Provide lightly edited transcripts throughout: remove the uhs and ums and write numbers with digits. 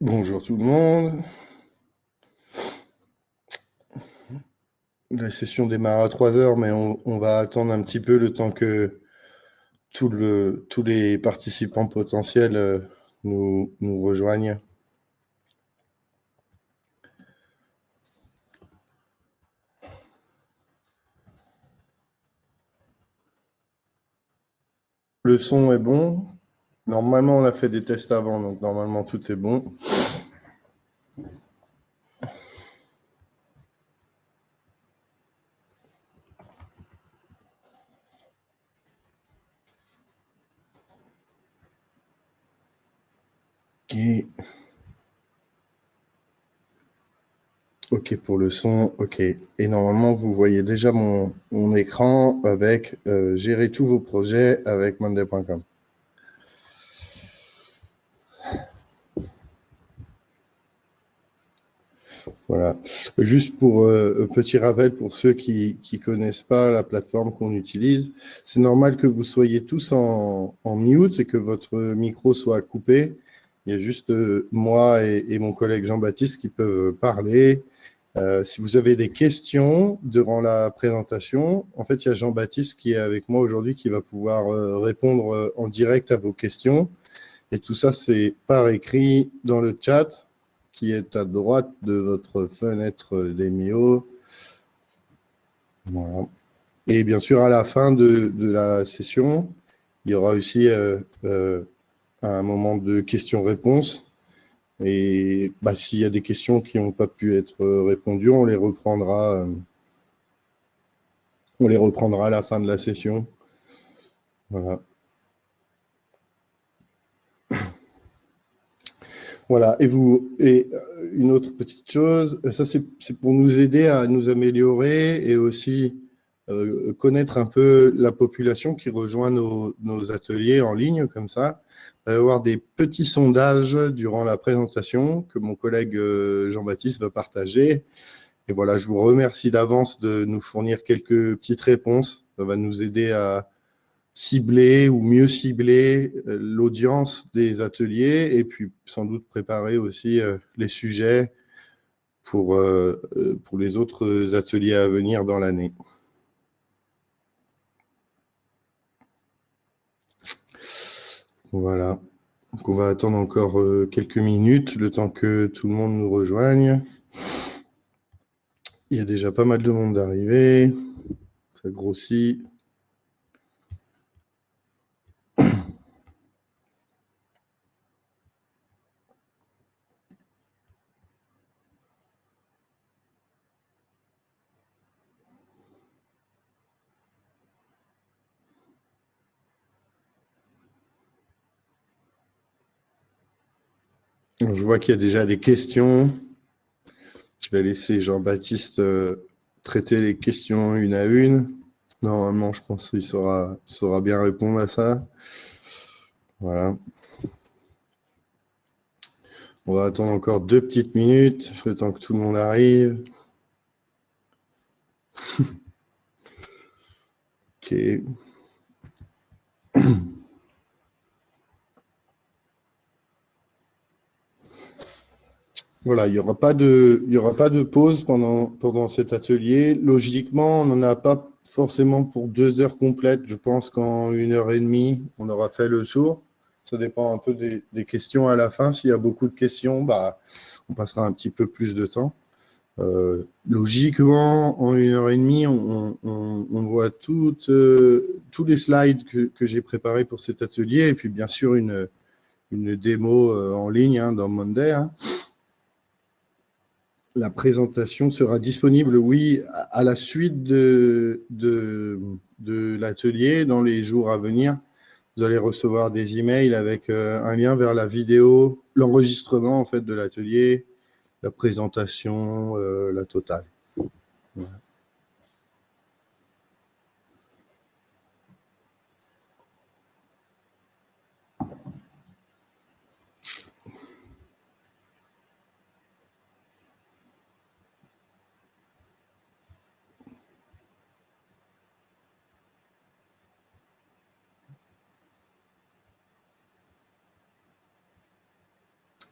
Bonjour tout le monde. La session démarre à 3 heures, mais on va attendre un petit peu le temps que tous les participants potentiels nous rejoignent. Le son est bon. Normalement, on a fait des tests avant, donc normalement tout est bon. Ok. Ok pour le son, ok. Et normalement, vous voyez déjà mon écran avec gérer tous vos projets avec monday.com. Voilà. Juste pour un petit rappel pour ceux qui connaissent pas la plateforme qu'on utilise, c'est normal que vous soyez tous en mute et que votre micro soit coupé. Il y a juste moi et mon collègue Jean-Baptiste qui peuvent parler. Si vous avez des questions durant la présentation, en fait, il y a Jean-Baptiste qui est avec moi aujourd'hui qui va pouvoir répondre en direct à vos questions. Et tout ça, c'est par écrit dans le chat qui est à droite de votre fenêtre d'Emio. Voilà. Et bien sûr, à la fin de la session, il y aura aussi un moment de questions-réponses. Et s'il y a des questions qui n'ont pas pu être répondues, on les reprendra à la fin de la session. Voilà. Voilà, et une autre petite chose, ça c'est pour nous aider à nous améliorer et aussi connaître un peu la population qui rejoint nos ateliers en ligne comme ça. Il va y avoir des petits sondages durant la présentation que mon collègue Jean-Baptiste va partager. Et voilà, je vous remercie d'avance de nous fournir quelques petites réponses. Ça va nous aider à cibler ou mieux cibler l'audience des ateliers et puis sans doute préparer aussi les sujets pour les autres ateliers à venir dans l'année. Voilà. Donc on va attendre encore quelques minutes, le temps que tout le monde nous rejoigne. Il y a déjà pas mal de monde d'arriver. Ça grossit. Je vois qu'il y a déjà des questions. Je vais laisser Jean-Baptiste traiter les questions une à une. Normalement, je pense qu'il saura bien répondre à ça. Voilà. On va attendre encore 2 petites minutes, le temps que tout le monde arrive. Ok. Voilà, il n'y aura pas de pause pendant cet atelier. Logiquement, on n'en a pas forcément pour 2 heures complètes. Je pense qu'en 1h30, on aura fait le tour. Ça dépend un peu des questions à la fin. S'il y a beaucoup de questions, on passera un petit peu plus de temps. Logiquement, en 1h30, on voit tous les slides que j'ai préparés pour cet atelier et puis bien sûr une démo en ligne dans Monday. La présentation sera disponible, oui, à la suite de l'atelier dans les jours à venir. Vous allez recevoir des emails avec un lien vers la vidéo, l'enregistrement en fait de l'atelier, la présentation, la totale. Voilà.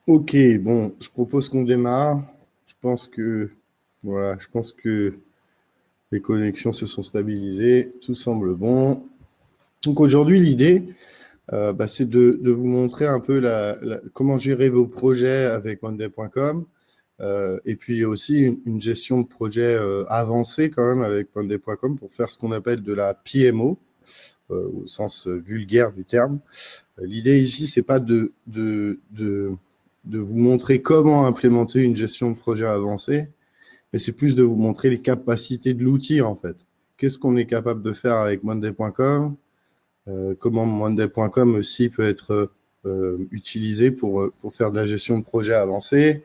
Ok, bon, je propose qu'on démarre. Je pense que, je pense que les connexions se sont stabilisées. Tout semble bon. Donc aujourd'hui, l'idée, c'est de vous montrer un peu comment gérer vos projets avec Monday.com. Et puis aussi une gestion de projet avancée quand même avec Monday.com pour faire ce qu'on appelle de la PMO, au sens vulgaire du terme. L'idée ici, c'est pas de vous montrer comment implémenter une gestion de projet avancée, mais c'est plus de vous montrer les capacités de l'outil en fait. Qu'est-ce qu'on est capable de faire avec Monday.com, comment Monday.com aussi peut être utilisé pour faire de la gestion de projet avancée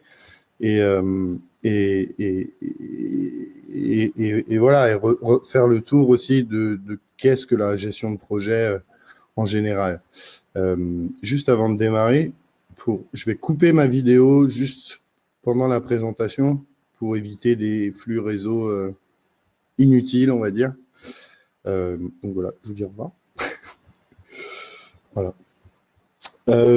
et, voilà, et refaire le tour aussi de qu'est-ce que la gestion de projet en général. Juste avant de démarrer, je vais couper ma vidéo juste pendant la présentation pour éviter des flux réseau inutiles, on va dire. Donc voilà, je vous dis au revoir. Voilà.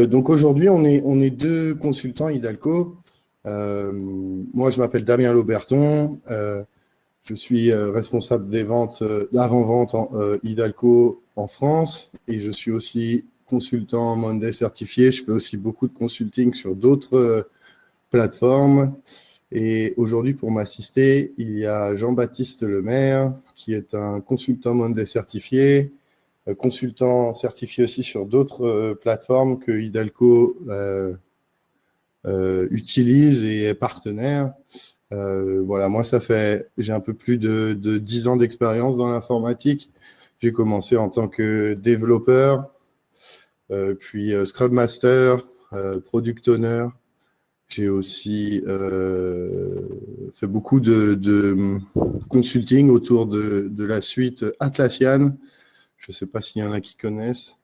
Donc aujourd'hui, on est deux consultants Hidalgo. Moi, je m'appelle Damien Lauberton. Je suis responsable des ventes, d'avant-vente Hidalgo en France et je suis aussi consultant Monday certifié. Je fais aussi beaucoup de consulting sur d'autres plateformes. Et aujourd'hui, pour m'assister, il y a Jean-Baptiste Lemaire, qui est un consultant Monday certifié, consultant certifié aussi sur d'autres plateformes que Hidalgo utilise et est partenaire. Voilà, moi, j'ai un peu plus de 10 ans d'expérience dans l'informatique. J'ai commencé en tant que développeur, puis Scrum Master, Product Owner. J'ai aussi fait beaucoup de consulting autour de la suite Atlassian. Je ne sais pas s'il y en a qui connaissent.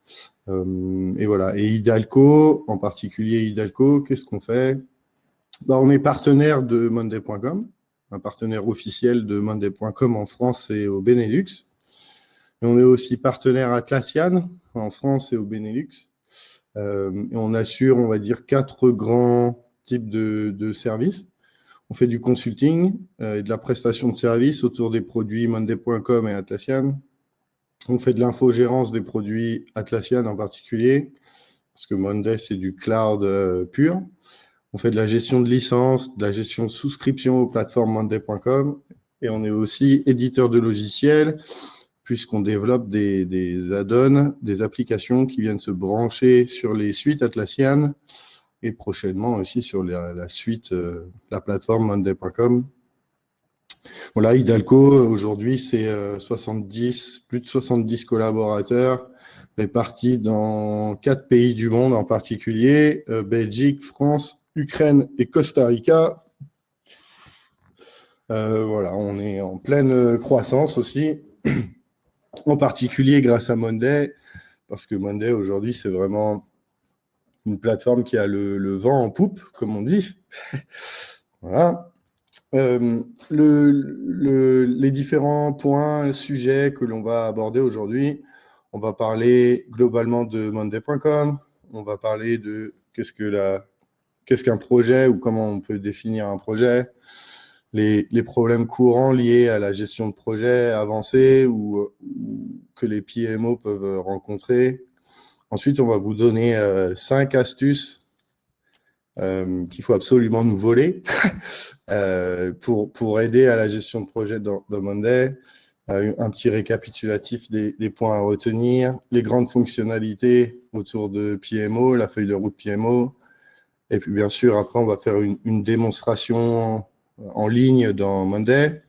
Et voilà. Et Hidalgo, en particulier Hidalgo, qu'est-ce qu'on fait? On est partenaire de Monday.com, un partenaire officiel de Monday.com en France et au Benelux. Et on est aussi partenaire Atlassian en France et au Benelux. Et on assure, on va dire, 4 grands types de services. On fait du consulting et de la prestation de services autour des produits Monday.com et Atlassian. On fait de l'infogérance des produits Atlassian en particulier, parce que Monday, c'est du cloud pur. On fait de la gestion de licence, de la gestion de souscription aux plateformes Monday.com. Et on est aussi éditeur de logiciels, puisqu'on développe des add-ons, des applications qui viennent se brancher sur les suites Atlassian et prochainement aussi sur la suite, la plateforme Monday.com. Voilà, Hidalgo, aujourd'hui, c'est plus de 70 collaborateurs répartis dans 4 pays du monde, en particulier Belgique, France, Ukraine et Costa Rica. Voilà, on est en pleine croissance aussi, en particulier grâce à Monday, parce que Monday, aujourd'hui, c'est vraiment une plateforme qui a le vent en poupe, comme on dit. Voilà. Les différents points, sujets que l'on va aborder aujourd'hui, on va parler globalement de Monday.com, on va parler de qu'est-ce qu'un projet ou comment on peut définir un projet, les problèmes courants liés à la gestion de projet avancé ou que les PMO peuvent rencontrer. Ensuite, on va vous donner 5 astuces qu'il faut absolument nous voler pour aider à la gestion de projet dans Monday. Un petit récapitulatif des points à retenir, les grandes fonctionnalités autour de PMO, la feuille de route PMO. Et puis, bien sûr, après, on va faire une démonstration en ligne dans Monday.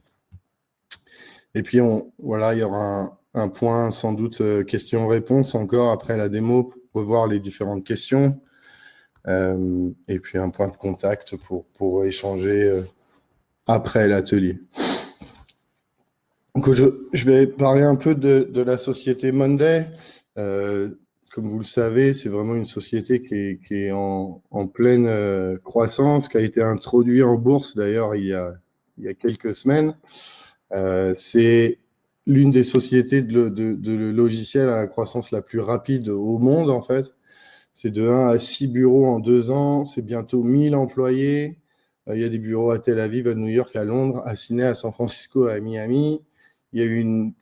Et puis, voilà, il y aura un point, sans doute, questions-réponses encore après la démo pour revoir les différentes questions. Et puis, un point de contact pour échanger après l'atelier. Donc, je vais parler un peu de la société Monday. Comme vous le savez, c'est vraiment une société qui est en pleine croissance, qui a été introduite en bourse d'ailleurs il y a quelques semaines. C'est l'une des sociétés de logiciels à la croissance la plus rapide au monde en fait. C'est de 1 à 6 bureaux en 2 ans. C'est bientôt 1000 employés. Il y a des bureaux à Tel Aviv, à New York, à Londres, à Sydney, à San Francisco, à Miami. Il y a eu une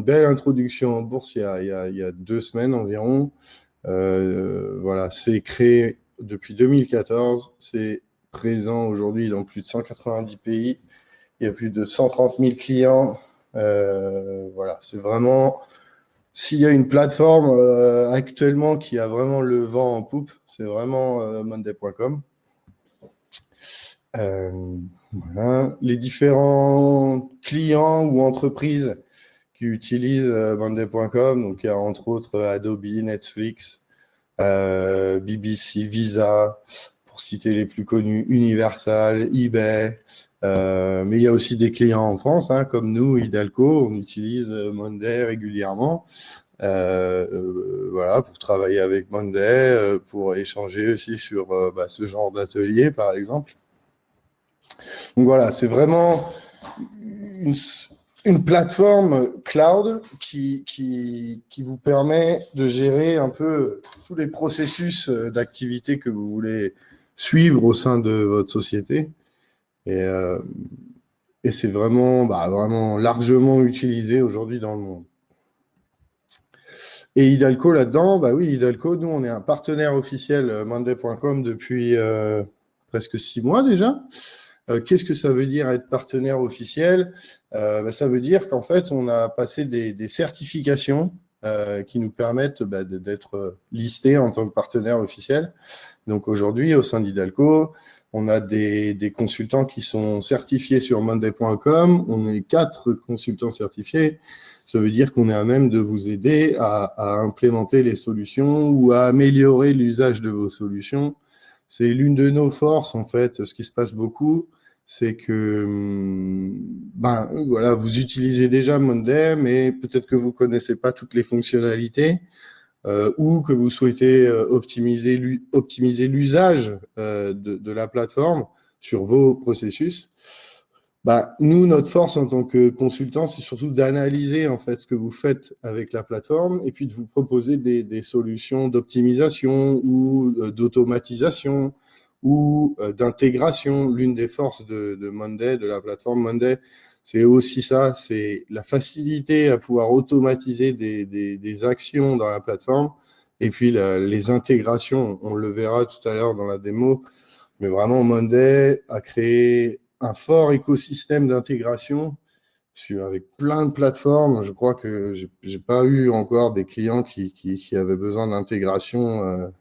belle introduction en bourse il y a 2 semaines environ. Voilà, c'est créé depuis 2014. C'est présent aujourd'hui dans plus de 190 pays. Il y a plus de 130 000 clients. Voilà, c'est vraiment... S'il y a une plateforme actuellement qui a vraiment le vent en poupe, c'est vraiment monday.com. Voilà. Les différents clients ou entreprises qui utilisent monday.com, donc il y a entre autres Adobe, Netflix, BBC, Visa, pour citer les plus connus, Universal, eBay, mais il y a aussi des clients en France, comme nous, Hidalgo, on utilise Monday régulièrement, voilà, pour travailler avec Monday, pour échanger aussi sur ce genre d'atelier, par exemple. Donc voilà, c'est vraiment une plateforme cloud qui vous permet de gérer un peu tous les processus d'activité que vous voulez suivre au sein de votre société. Et c'est vraiment, vraiment largement utilisé aujourd'hui dans le monde. Et Hidalgo là-dedans, oui, Hidalgo, nous, on est un partenaire officiel monday.com depuis presque 6 mois déjà. Qu'est-ce que ça veut dire être partenaire officiel? Ça veut dire qu'en fait, on a passé des certifications qui nous permettent d'être listés en tant que partenaire officiel. Donc aujourd'hui, au sein d'Hidalgo, on a des consultants qui sont certifiés sur monday.com. On est 4 consultants certifiés. Ça veut dire qu'on est à même de vous aider à implémenter les solutions ou à améliorer l'usage de vos solutions. C'est l'une de nos forces, en fait. Ce qui se passe beaucoup, c'est que voilà, vous utilisez déjà Monday, mais peut-être que vous connaissez pas toutes les fonctionnalités ou que vous souhaitez optimiser l'usage de la plateforme sur vos processus. Nous, notre force en tant que consultant, c'est surtout d'analyser en fait ce que vous faites avec la plateforme et puis de vous proposer des solutions d'optimisation ou d'automatisation ou d'intégration. L'une des forces de Monday, de la plateforme Monday, c'est aussi ça, c'est la facilité à pouvoir automatiser des actions dans la plateforme et puis les intégrations. On le verra tout à l'heure dans la démo, mais vraiment Monday a créé un fort écosystème d'intégration avec plein de plateformes. Je crois que j'ai pas eu encore des clients qui avaient besoin d'intégration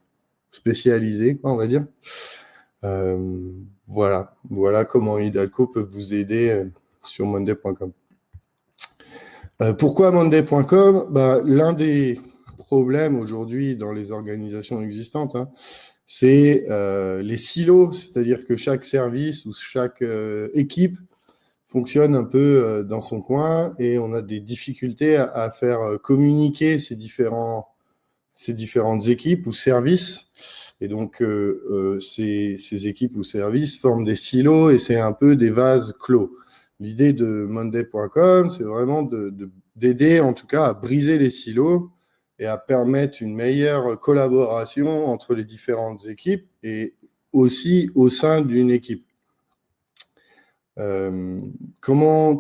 spécialisée, on va dire. Voilà comment Hidalgo peut vous aider sur monday.com. Pourquoi monday.com? L'un des problèmes aujourd'hui dans les organisations existantes, c'est les silos, c'est-à-dire que chaque service ou chaque équipe fonctionne un peu dans son coin et on a des difficultés à faire communiquer ces différentes équipes ou services. Et donc, ces équipes ou services forment des silos et c'est un peu des vases clos. L'idée de monday.com, c'est vraiment d'aider en tout cas à briser les silos et à permettre une meilleure collaboration entre les différentes équipes et aussi au sein d'une équipe. Comment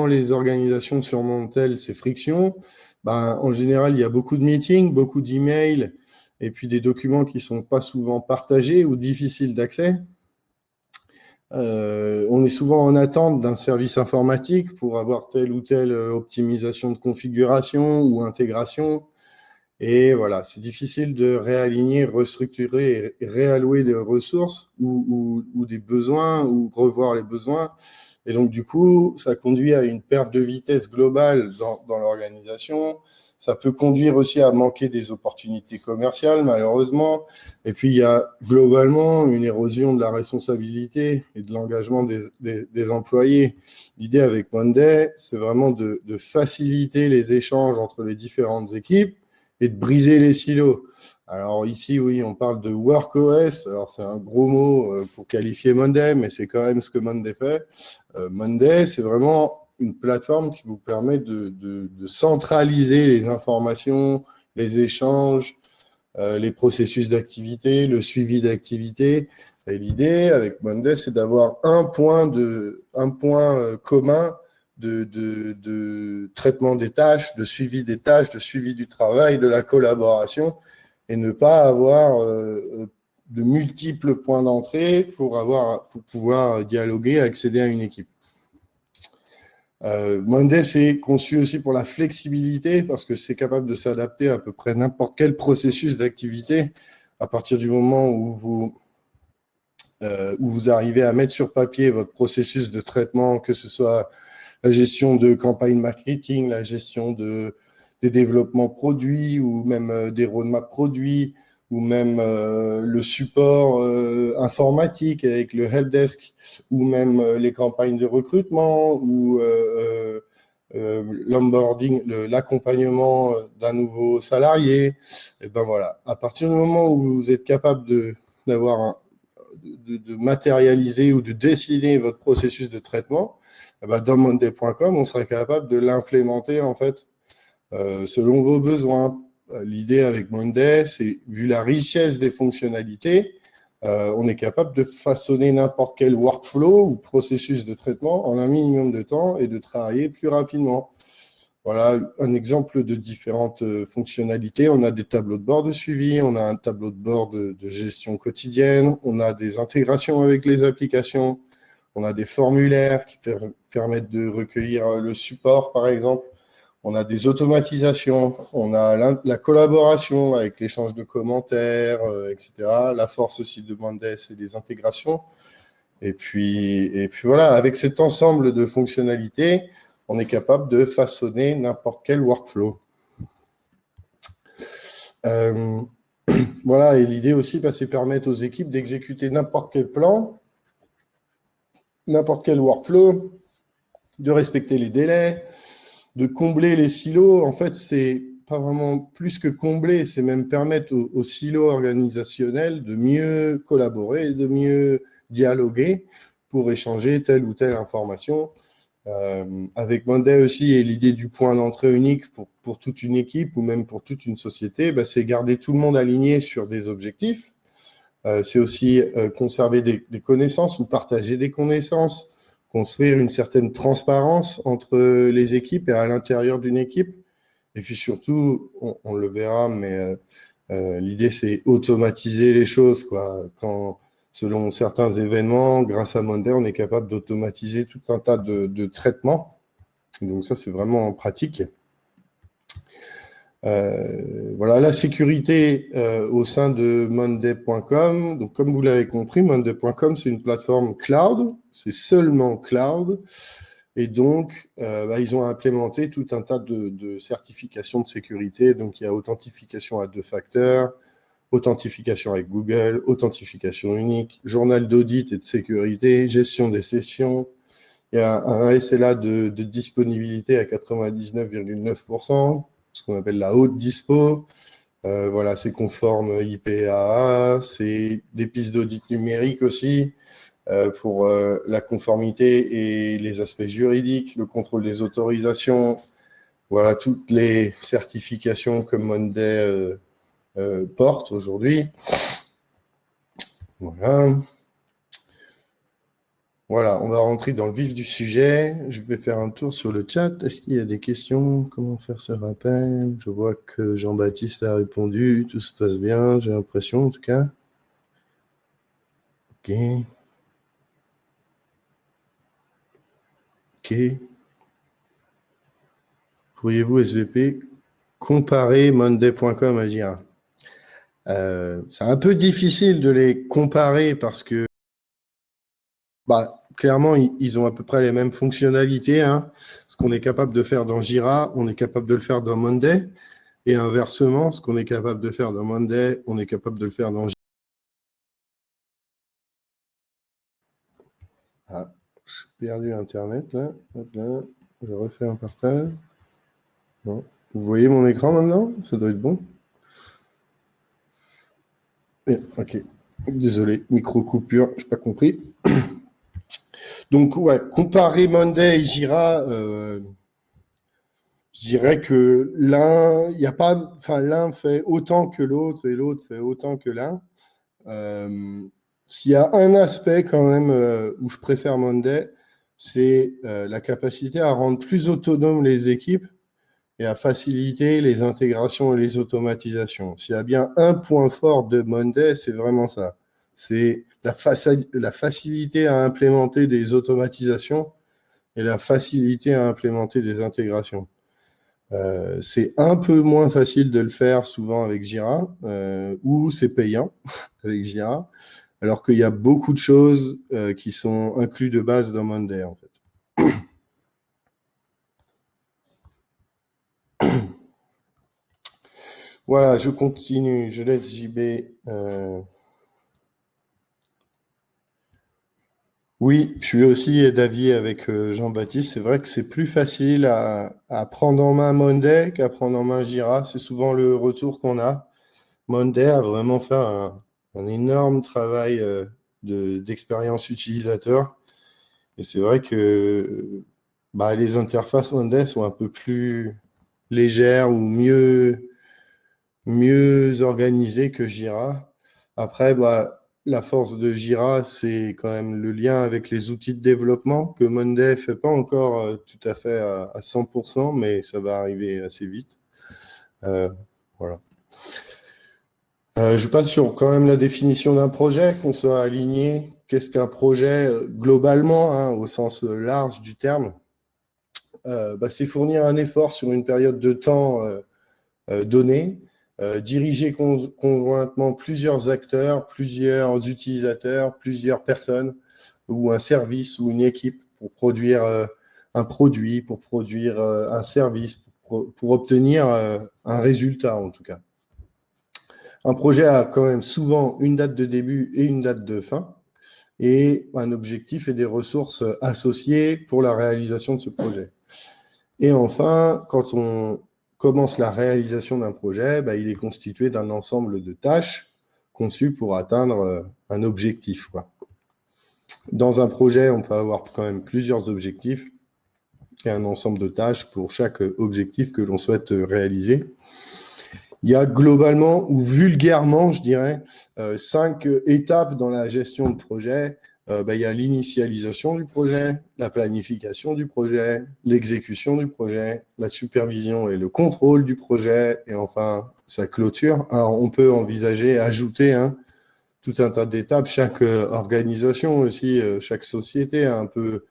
les organisations surmontent-elles ces frictions? En général, il y a beaucoup de meetings, beaucoup d'emails et puis des documents qui ne sont pas souvent partagés ou difficiles d'accès. On est souvent en attente d'un service informatique pour avoir telle ou telle optimisation de configuration ou intégration. Et voilà, c'est difficile de réaligner, restructurer et réallouer des ressources ou des besoins ou revoir les besoins. Et donc, du coup, ça conduit à une perte de vitesse globale dans l'organisation. Ça peut conduire aussi à manquer des opportunités commerciales, malheureusement. Et puis, il y a globalement une érosion de la responsabilité et de l'engagement des employés. L'idée avec Monday, c'est vraiment de faciliter les échanges entre les différentes équipes et de briser les silos. Alors ici, oui, on parle de WorkOS. Alors c'est un gros mot pour qualifier Monday, mais c'est quand même ce que Monday fait. Monday, c'est vraiment une plateforme qui vous permet de centraliser les informations, les échanges les processus d'activité, le suivi d'activité. Et l'idée avec Monday, c'est d'avoir un point commun de traitement des tâches, de suivi des tâches, de suivi du travail, de la collaboration, et ne pas avoir de multiples points d'entrée pour pouvoir dialoguer, accéder à une équipe. Monday, c'est conçu aussi pour la flexibilité parce que c'est capable de s'adapter à peu près n'importe quel processus d'activité à partir du moment où vous arrivez à mettre sur papier votre processus de traitement, que ce soit la gestion de campagne marketing, la gestion des développements produits ou même des roadmaps produits ou même le support informatique avec le helpdesk ou même les campagnes de recrutement ou l'onboarding, l'accompagnement d'un nouveau salarié. Et ben voilà, à partir du moment où vous êtes capable de matérialiser ou de dessiner votre processus de traitement, dans monday.com, on sera capable de l'implémenter en fait selon vos besoins. L'idée avec Monday, c'est vu la richesse des fonctionnalités, on est capable de façonner n'importe quel workflow ou processus de traitement en un minimum de temps et de travailler plus rapidement. Voilà un exemple de différentes fonctionnalités. On a des tableaux de bord de suivi, on a un tableau de bord de gestion quotidienne, on a des intégrations avec les applications, on a des formulaires qui permettent de recueillir le support, par exemple. On a des automatisations, on a la collaboration avec l'échange de commentaires, etc. La force aussi de Monday, c'est des intégrations. Et puis voilà, avec cet ensemble de fonctionnalités, on est capable de façonner n'importe quel workflow. Voilà, et l'idée aussi, c'est permettre aux équipes d'exécuter n'importe quel plan, n'importe quel workflow, de respecter les délais, de combler les silos. En fait, c'est pas vraiment plus que combler, c'est même permettre aux silos organisationnels de mieux collaborer, de mieux dialoguer pour échanger telle ou telle information. Avec Monday aussi, et l'idée du point d'entrée unique pour toute une équipe ou même pour toute une société, c'est garder tout le monde aligné sur des objectifs. C'est aussi conserver des connaissances ou partager des connaissances, construire une certaine transparence entre les équipes et à l'intérieur d'une équipe. Et puis surtout, on le verra, mais l'idée, c'est automatiser les choses, quoi. Selon certains événements, grâce à Monday, on est capable d'automatiser tout un tas de traitements. Donc ça, c'est vraiment pratique. Voilà, la sécurité au sein de monday.com. Donc, comme vous l'avez compris, monday.com, c'est une plateforme cloud. C'est seulement cloud. Et donc, ils ont implémenté tout un tas de certifications de sécurité. Donc, il y a authentification à 2 facteurs, authentification avec Google, authentification unique, journal d'audit et de sécurité, gestion des sessions. Il y a un SLA de disponibilité à 99,9%, ce qu'on appelle la haute dispo. Voilà, c'est conforme IPAA, c'est des pistes d'audit numérique aussi pour la conformité et les aspects juridiques, le contrôle des autorisations. Voilà, toutes les certifications que Monday porte aujourd'hui. Voilà, on va rentrer dans le vif du sujet. Je vais faire un tour sur le chat. Est-ce qu'il y a des questions? Comment faire ce rappel? Je vois que Jean-Baptiste a répondu. Tout se passe bien, j'ai l'impression en tout cas. Ok. Pourriez-vous, SVP, comparer monday.com à Jira? C'est un peu difficile de les comparer parce que clairement, ils ont à peu près les mêmes fonctionnalités. Hein. Ce qu'on est capable de faire dans Jira, on est capable de le faire dans Monday. Et inversement, ce qu'on est capable de faire dans Monday, on est capable de le faire dans Jira. Ah, j'ai perdu Internet là. Hop là. Je refais un partage. Non. Vous voyez mon écran maintenant? Ça doit être bon. Ok. Désolé, micro-coupure, je n'ai pas compris. Donc, ouais, comparer Monday et Jira, Je dirais que l'un, il y a pas, enfin, l'un fait autant que l'autre et l'autre fait autant que l'un. Euh, S'il y a un aspect quand même où je préfère Monday, c'est la capacité à rendre plus autonomes les équipes et à faciliter les intégrations et les automatisations. S'il y a bien un point fort de Monday, c'est vraiment ça. C'est la facilité à implémenter des automatisations et la facilité à implémenter des intégrations. C'est un peu moins facile de le faire souvent avec Jira, ou c'est payant avec Jira, alors qu'il y a beaucoup de choses qui sont incluses de base dans Monday, en fait. Voilà, je continue, je laisse JB. Oui, je suis aussi d'avis avec Jean-Baptiste. C'est vrai que c'est plus facile à prendre en main Monday qu'à prendre en main Jira. C'est souvent le retour qu'on a. Monday a vraiment fait un énorme travail d'expérience utilisateur. Et c'est vrai que bah, les interfaces Monday sont un peu plus légères ou mieux organisées que Jira. Après, bah, la force de Jira, c'est quand même le lien avec les outils de développement que Monday ne fait pas encore tout à fait à 100%, mais ça va arriver assez vite. Voilà. Je passe sur quand même la définition d'un projet, qu'on soit aligné. Qu'est-ce qu'un projet globalement, hein, au sens large du terme? Bah, c'est fournir un effort sur une période de temps donnée, diriger conjointement plusieurs acteurs, plusieurs utilisateurs, plusieurs personnes, ou un service ou une équipe pour produire un produit, pour produire un service, pour obtenir un résultat en tout cas. Un projet a quand même souvent une date de début et une date de fin, et un objectif et des ressources associées pour la réalisation de ce projet. Et enfin, quand on commence la réalisation d'un projet, bah, il est constitué d'un ensemble de tâches conçues pour atteindre un objectif, quoi. Dans un projet, on peut avoir quand même plusieurs objectifs et un ensemble de tâches pour chaque objectif que l'on souhaite réaliser. Il y a globalement ou vulgairement, je dirais, 5 étapes dans la gestion de projet. Il y a l'initialisation du projet, la planification du projet, l'exécution du projet, la supervision et le contrôle du projet, et enfin sa clôture. Alors, on peut envisager, ajouter tout un tas d'étapes. Chaque organisation aussi, chaque société a un peu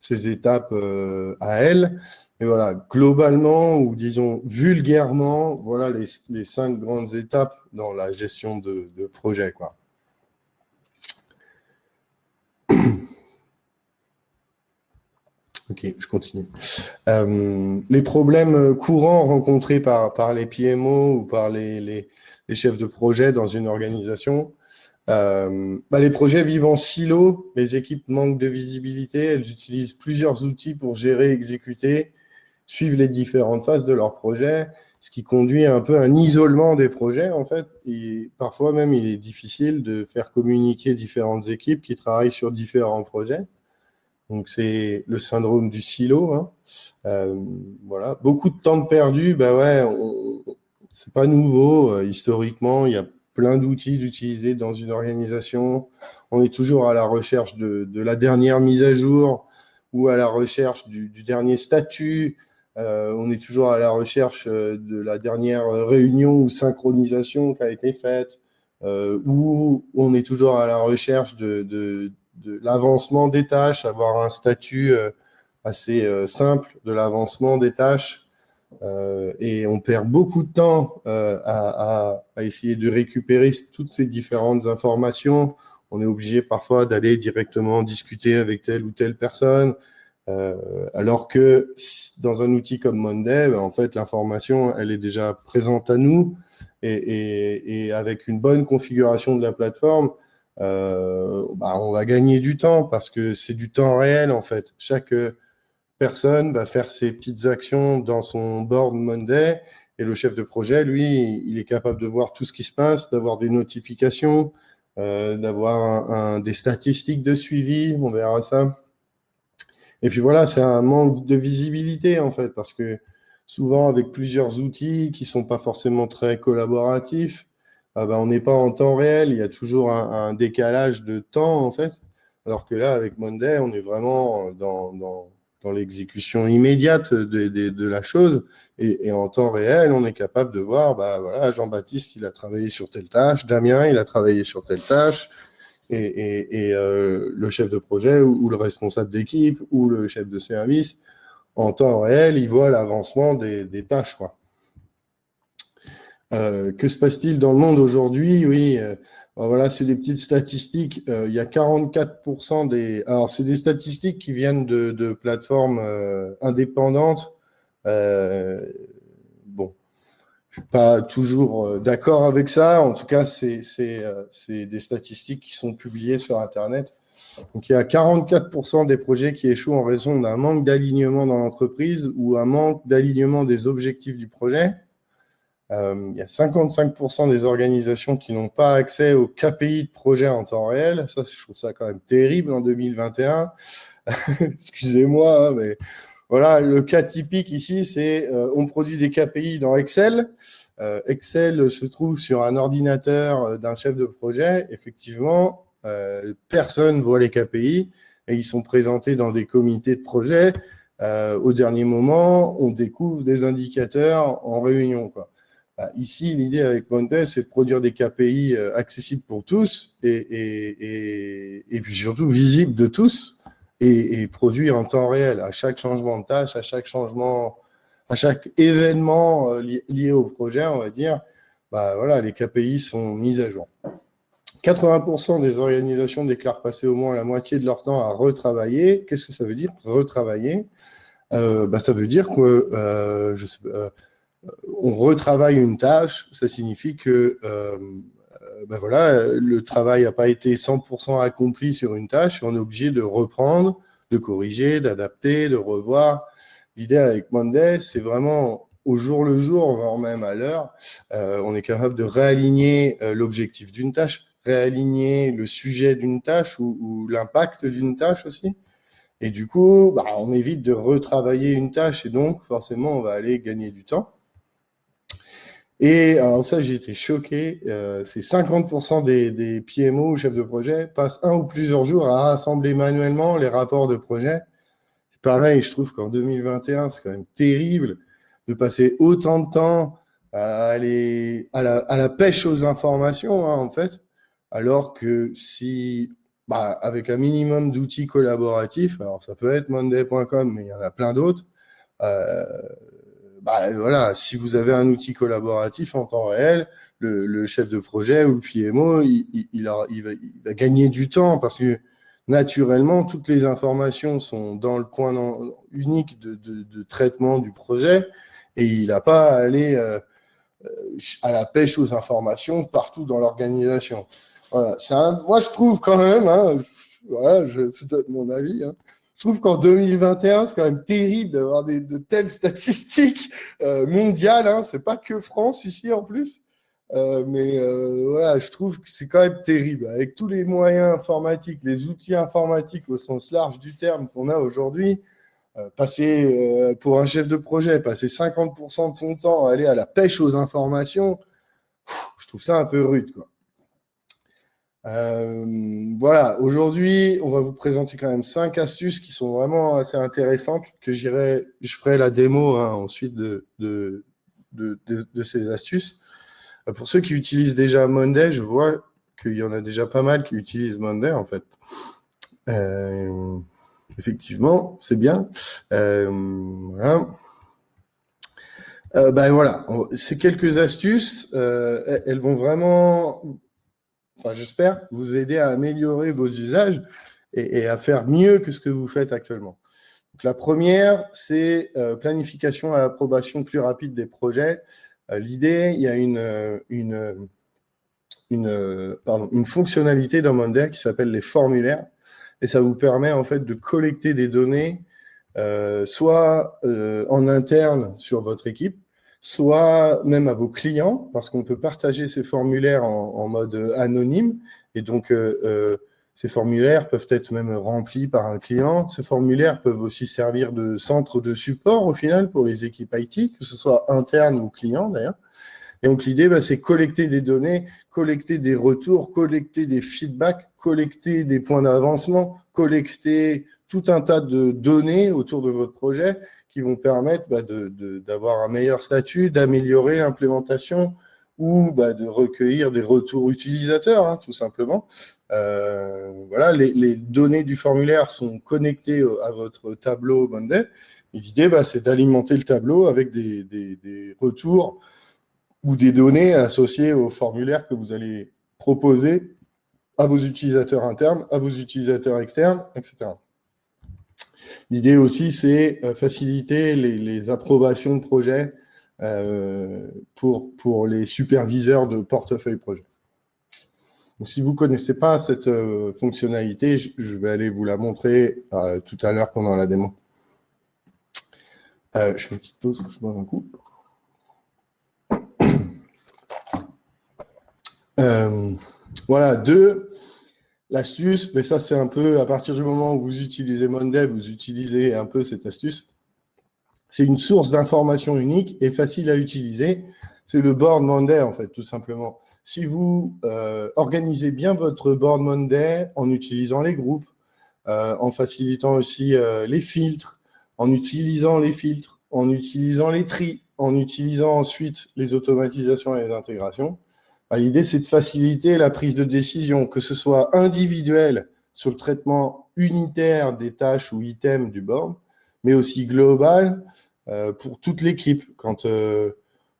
ses étapes à elle. Et voilà, globalement, ou disons vulgairement, voilà les 5 grandes étapes dans la gestion de projet, quoi. Ok, je continue. Les problèmes courants rencontrés par les PMO ou par les chefs de projet dans une organisation, les projets vivent en silo, les équipes manquent de visibilité, elles utilisent plusieurs outils pour gérer, exécuter, suivre les différentes phases de leur projet, ce qui conduit un peu à un isolement des projets, en fait. Et parfois même, il est difficile de faire communiquer différentes équipes qui travaillent sur différents projets. Donc, c'est le syndrome du silo, hein. Voilà. Beaucoup de temps perdu, bah ouais, c'est pas nouveau. Historiquement, il y a plein d'outils d'utiliser dans une organisation. On est toujours à la recherche de la dernière mise à jour ou à la recherche du dernier statut. On est toujours à la recherche de la dernière réunion ou synchronisation qui a été faite, ou on est toujours à la recherche de l'avancement des tâches, avoir un statut assez simple de l'avancement des tâches. Et on perd beaucoup de temps à essayer de récupérer toutes ces différentes informations. On est obligé parfois d'aller directement discuter avec telle ou telle personne, alors que dans un outil comme Monday, ben, en fait, l'information, elle est déjà présente à nous, et avec une bonne configuration de la plateforme, on va gagner du temps parce que c'est du temps réel, en fait. Chaque personne va faire ses petites actions dans son board Monday, et le chef de projet, lui, il est capable de voir tout ce qui se passe, d'avoir des notifications, d'avoir des statistiques de suivi, on verra ça. Et puis voilà, c'est un manque de visibilité, en fait, parce que souvent avec plusieurs outils qui ne sont pas forcément très collaboratifs. On n'est pas en temps réel, il y a toujours un décalage de temps, en fait. Alors que là, avec Monday, on est vraiment dans l'exécution immédiate de la chose. Et en temps réel, on est capable de voir, voilà, Jean-Baptiste, il a travaillé sur telle tâche, Damien, il a travaillé sur telle tâche, et le chef de projet ou le responsable d'équipe ou le chef de service, en temps réel, il voit l'avancement des tâches, quoi. Que se passe-t-il dans le monde aujourd'hui? Oui, voilà, c'est des petites statistiques. Il y a 44% des... Alors, c'est des statistiques qui viennent de plateformes indépendantes. Bon, je ne suis pas toujours d'accord avec ça. En tout cas, c'est des statistiques qui sont publiées sur Internet. Donc, il y a 44% des projets qui échouent en raison d'un manque d'alignement dans l'entreprise ou un manque d'alignement des objectifs du projet. Il y a 55% des organisations qui n'ont pas accès aux KPI de projet en temps réel. Ça, je trouve ça quand même terrible en 2021. Excusez-moi, hein, mais voilà, le cas typique ici, c'est on produit des KPI dans Excel. Excel se trouve sur un ordinateur d'un chef de projet. Effectivement, personne ne voit les KPI et ils sont présentés dans des comités de projet. Au dernier moment, on découvre des indicateurs en réunion, quoi. Ici, l'idée avec Monday, c'est de produire des KPI accessibles pour tous et puis surtout visibles de tous et produits en temps réel à chaque changement de tâche, à chaque événement lié au projet, on va dire. Voilà, les KPI sont mis à jour. 80% des organisations déclarent passer au moins la moitié de leur temps à retravailler. Qu'est-ce que ça veut dire, retravailler? Ça veut dire que on retravaille une tâche, ça signifie que voilà, le travail n'a pas été 100% accompli sur une tâche et on est obligé de reprendre, de corriger, d'adapter, de revoir. L'idée avec Monday, c'est vraiment au jour le jour, voire même à l'heure, on est capable de réaligner l'objectif d'une tâche, réaligner le sujet d'une tâche ou l'impact d'une tâche aussi. Et du coup, on évite de retravailler une tâche et donc forcément, on va aller gagner du temps. Et alors ça, j'ai été choqué, c'est 50% des PMO ou chefs de projet passent 1 ou plusieurs jours à rassembler manuellement les rapports de projet. Pareil, je trouve qu'en 2021, c'est quand même terrible de passer autant de temps à aller à la pêche aux informations, hein, en fait, alors que si, avec un minimum d'outils collaboratifs, alors ça peut être monday.com, mais il y en a plein d'autres, voilà, si vous avez un outil collaboratif en temps réel, le chef de projet ou le PMO, il va gagner du temps parce que naturellement, toutes les informations sont dans le point unique de traitement du projet et il n'a pas à aller à la pêche aux informations partout dans l'organisation. Voilà, moi, je trouve quand même, hein, voilà, c'est mon avis, hein, je trouve qu'en 2021, c'est quand même terrible d'avoir de telles statistiques mondiales. Hein. C'est pas que France ici en plus. Mais voilà, je trouve que c'est quand même terrible. Avec tous les moyens informatiques, les outils informatiques au sens large du terme qu'on a aujourd'hui, passer pour un chef de projet, passer 50% de son temps à aller à la pêche aux informations, je trouve ça un peu rude, quoi. Voilà, aujourd'hui, on va vous présenter quand même 5 astuces qui sont vraiment assez intéressantes, que je ferai la démo ensuite de ces astuces. Pour ceux qui utilisent déjà Monday, je vois qu'il y en a déjà pas mal qui utilisent Monday, en fait. Effectivement, c'est bien. Voilà. Voilà, ces quelques astuces, elles vont vraiment... Enfin, j'espère vous aider à améliorer vos usages et à faire mieux que ce que vous faites actuellement. Donc, la première, c'est planification et approbation plus rapide des projets. L'idée, il y a une fonctionnalité dans Monday qui s'appelle les formulaires et ça vous permet en fait de collecter des données soit en interne sur votre équipe, soit même à vos clients, parce qu'on peut partager ces formulaires en mode anonyme. Et donc, Ces formulaires peuvent être même remplis par un client. Ces formulaires peuvent aussi servir de centre de support au final pour les équipes IT, que ce soit interne ou client d'ailleurs. Et donc l'idée, c'est collecter des données, collecter des retours, collecter des feedbacks, collecter des points d'avancement, collecter tout un tas de données autour de votre projet qui vont permettre d'avoir un meilleur statut, d'améliorer l'implémentation ou de recueillir des retours utilisateurs, tout simplement. Voilà, les données du formulaire sont connectées à votre tableau Monday. Et l'idée, c'est d'alimenter le tableau avec des retours ou des données associées au formulaire que vous allez proposer à vos utilisateurs internes, à vos utilisateurs externes, etc. L'idée aussi, c'est faciliter les approbations de projets pour les superviseurs de portefeuille projet. Donc, si vous ne connaissez pas cette fonctionnalité, je vais aller vous la montrer tout à l'heure pendant la démo. Je fais une petite pause, je bois un coup. Voilà, l'astuce, mais ça c'est un peu, à partir du moment où vous utilisez Monday, vous utilisez un peu cette astuce. C'est une source d'information unique et facile à utiliser. C'est le board Monday, en fait, tout simplement. Si vous organisez bien votre board Monday en utilisant les groupes, en facilitant aussi les filtres, en utilisant les tris, en utilisant ensuite les automatisations et les intégrations, l'idée, c'est de faciliter la prise de décision, que ce soit individuel sur le traitement unitaire des tâches ou items du board, mais aussi global pour toute l'équipe. Quand,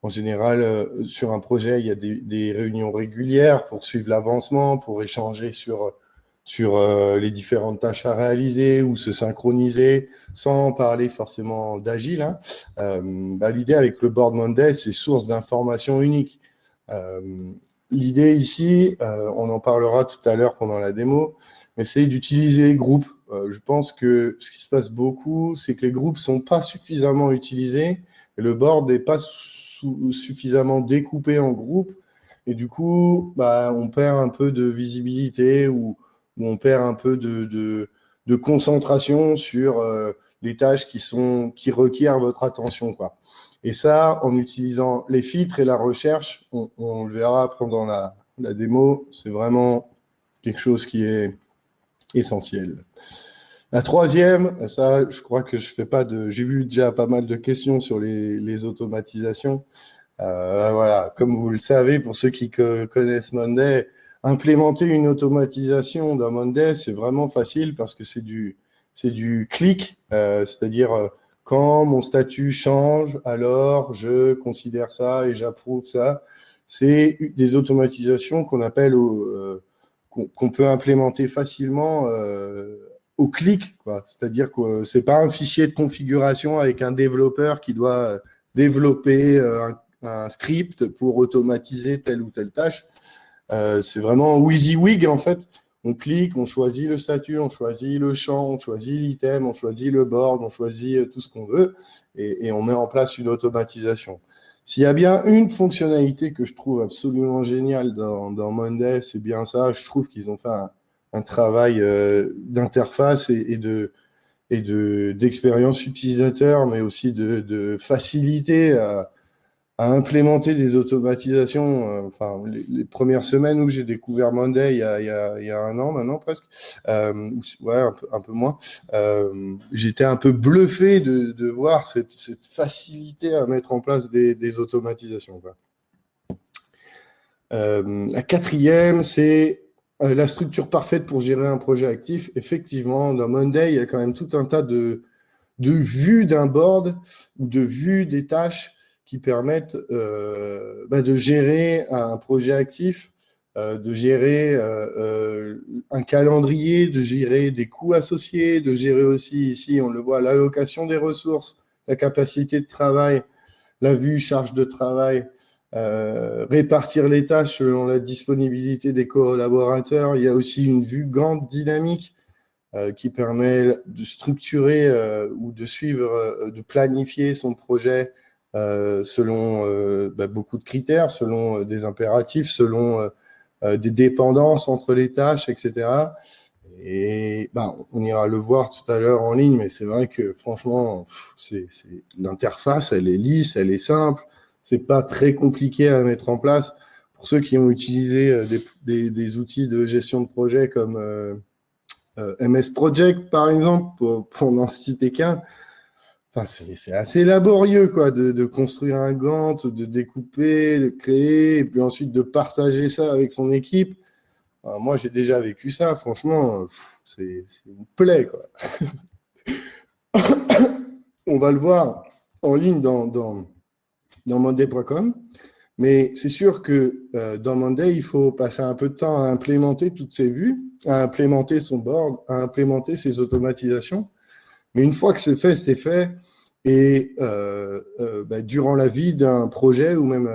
en général, sur un projet, il y a des réunions régulières pour suivre l'avancement, pour échanger sur les différentes tâches à réaliser ou se synchroniser, sans parler forcément d'agile. L'idée avec le Board Monday, c'est source d'informations uniques. L'idée ici, on en parlera tout à l'heure pendant la démo, mais c'est d'utiliser les groupes. Je pense que ce qui se passe beaucoup, c'est que les groupes sont pas suffisamment utilisés et le board n'est pas suffisamment découpé en groupes et du coup, on perd un peu de visibilité ou on perd un peu de concentration sur les tâches qui requièrent votre attention, quoi. Et ça, en utilisant les filtres et la recherche, on le verra pendant la démo, c'est vraiment quelque chose qui est essentiel. La troisième, ça, je crois que je fais pas j'ai vu déjà pas mal de questions sur les automatisations. Voilà, comme vous le savez, pour ceux qui connaissent Monday, implémenter une automatisation dans Monday, c'est vraiment facile parce que c'est du clic, c'est-à-dire quand mon statut change, alors je considère ça et j'approuve ça. C'est des automatisations qu'on appelle qu'on peut implémenter facilement au clic, quoi. C'est-à-dire que c'est pas un fichier de configuration avec un développeur qui doit développer un script pour automatiser telle ou telle tâche. C'est vraiment WYSIWYG en fait. On clique, on choisit le statut, on choisit le champ, on choisit l'item, on choisit le board, on choisit tout ce qu'on veut et on met en place une automatisation. S'il y a bien une fonctionnalité que je trouve absolument géniale dans Monday, c'est bien ça. Je trouve qu'ils ont fait un travail d'interface et d'expérience utilisateur, mais aussi de facilité à implémenter des automatisations. Enfin, les premières semaines où j'ai découvert Monday, il y a un an maintenant presque, ouais, un peu moins, j'étais un peu bluffé de voir cette facilité à mettre en place des automatisations, quoi. La quatrième, c'est la structure parfaite pour gérer un projet actif. Effectivement, dans Monday, il y a quand même tout un tas de vues d'un board ou de vues des tâches qui permettent de gérer un projet actif, de gérer un calendrier, de gérer des coûts associés, de gérer aussi, ici, on le voit, l'allocation des ressources, la capacité de travail, la vue charge de travail, répartir les tâches selon la disponibilité des collaborateurs. Il y a aussi une vue Gantt dynamique qui permet de structurer ou de suivre, de planifier son projet selon beaucoup de critères, selon des impératifs, selon des dépendances entre les tâches, etc. Et on ira le voir tout à l'heure en ligne, mais c'est vrai que franchement, l'interface, elle est lisse, elle est simple, c'est pas très compliqué à mettre en place. Pour ceux qui ont utilisé des outils de gestion de projet comme MS Project, par exemple, pour n'en citer qu'un, c'est assez laborieux quoi, de construire un Gantt, de découper, de créer, et puis ensuite de partager ça avec son équipe. Alors, moi, j'ai déjà vécu ça, franchement, c'est une plaie, quoi. On va le voir en ligne dans monday.com, mais c'est sûr que dans Monday, il faut passer un peu de temps à implémenter toutes ces vues, à implémenter son board, à implémenter ses automatisations. Mais une fois que c'est fait, c'est fait. Et durant la vie d'un projet ou même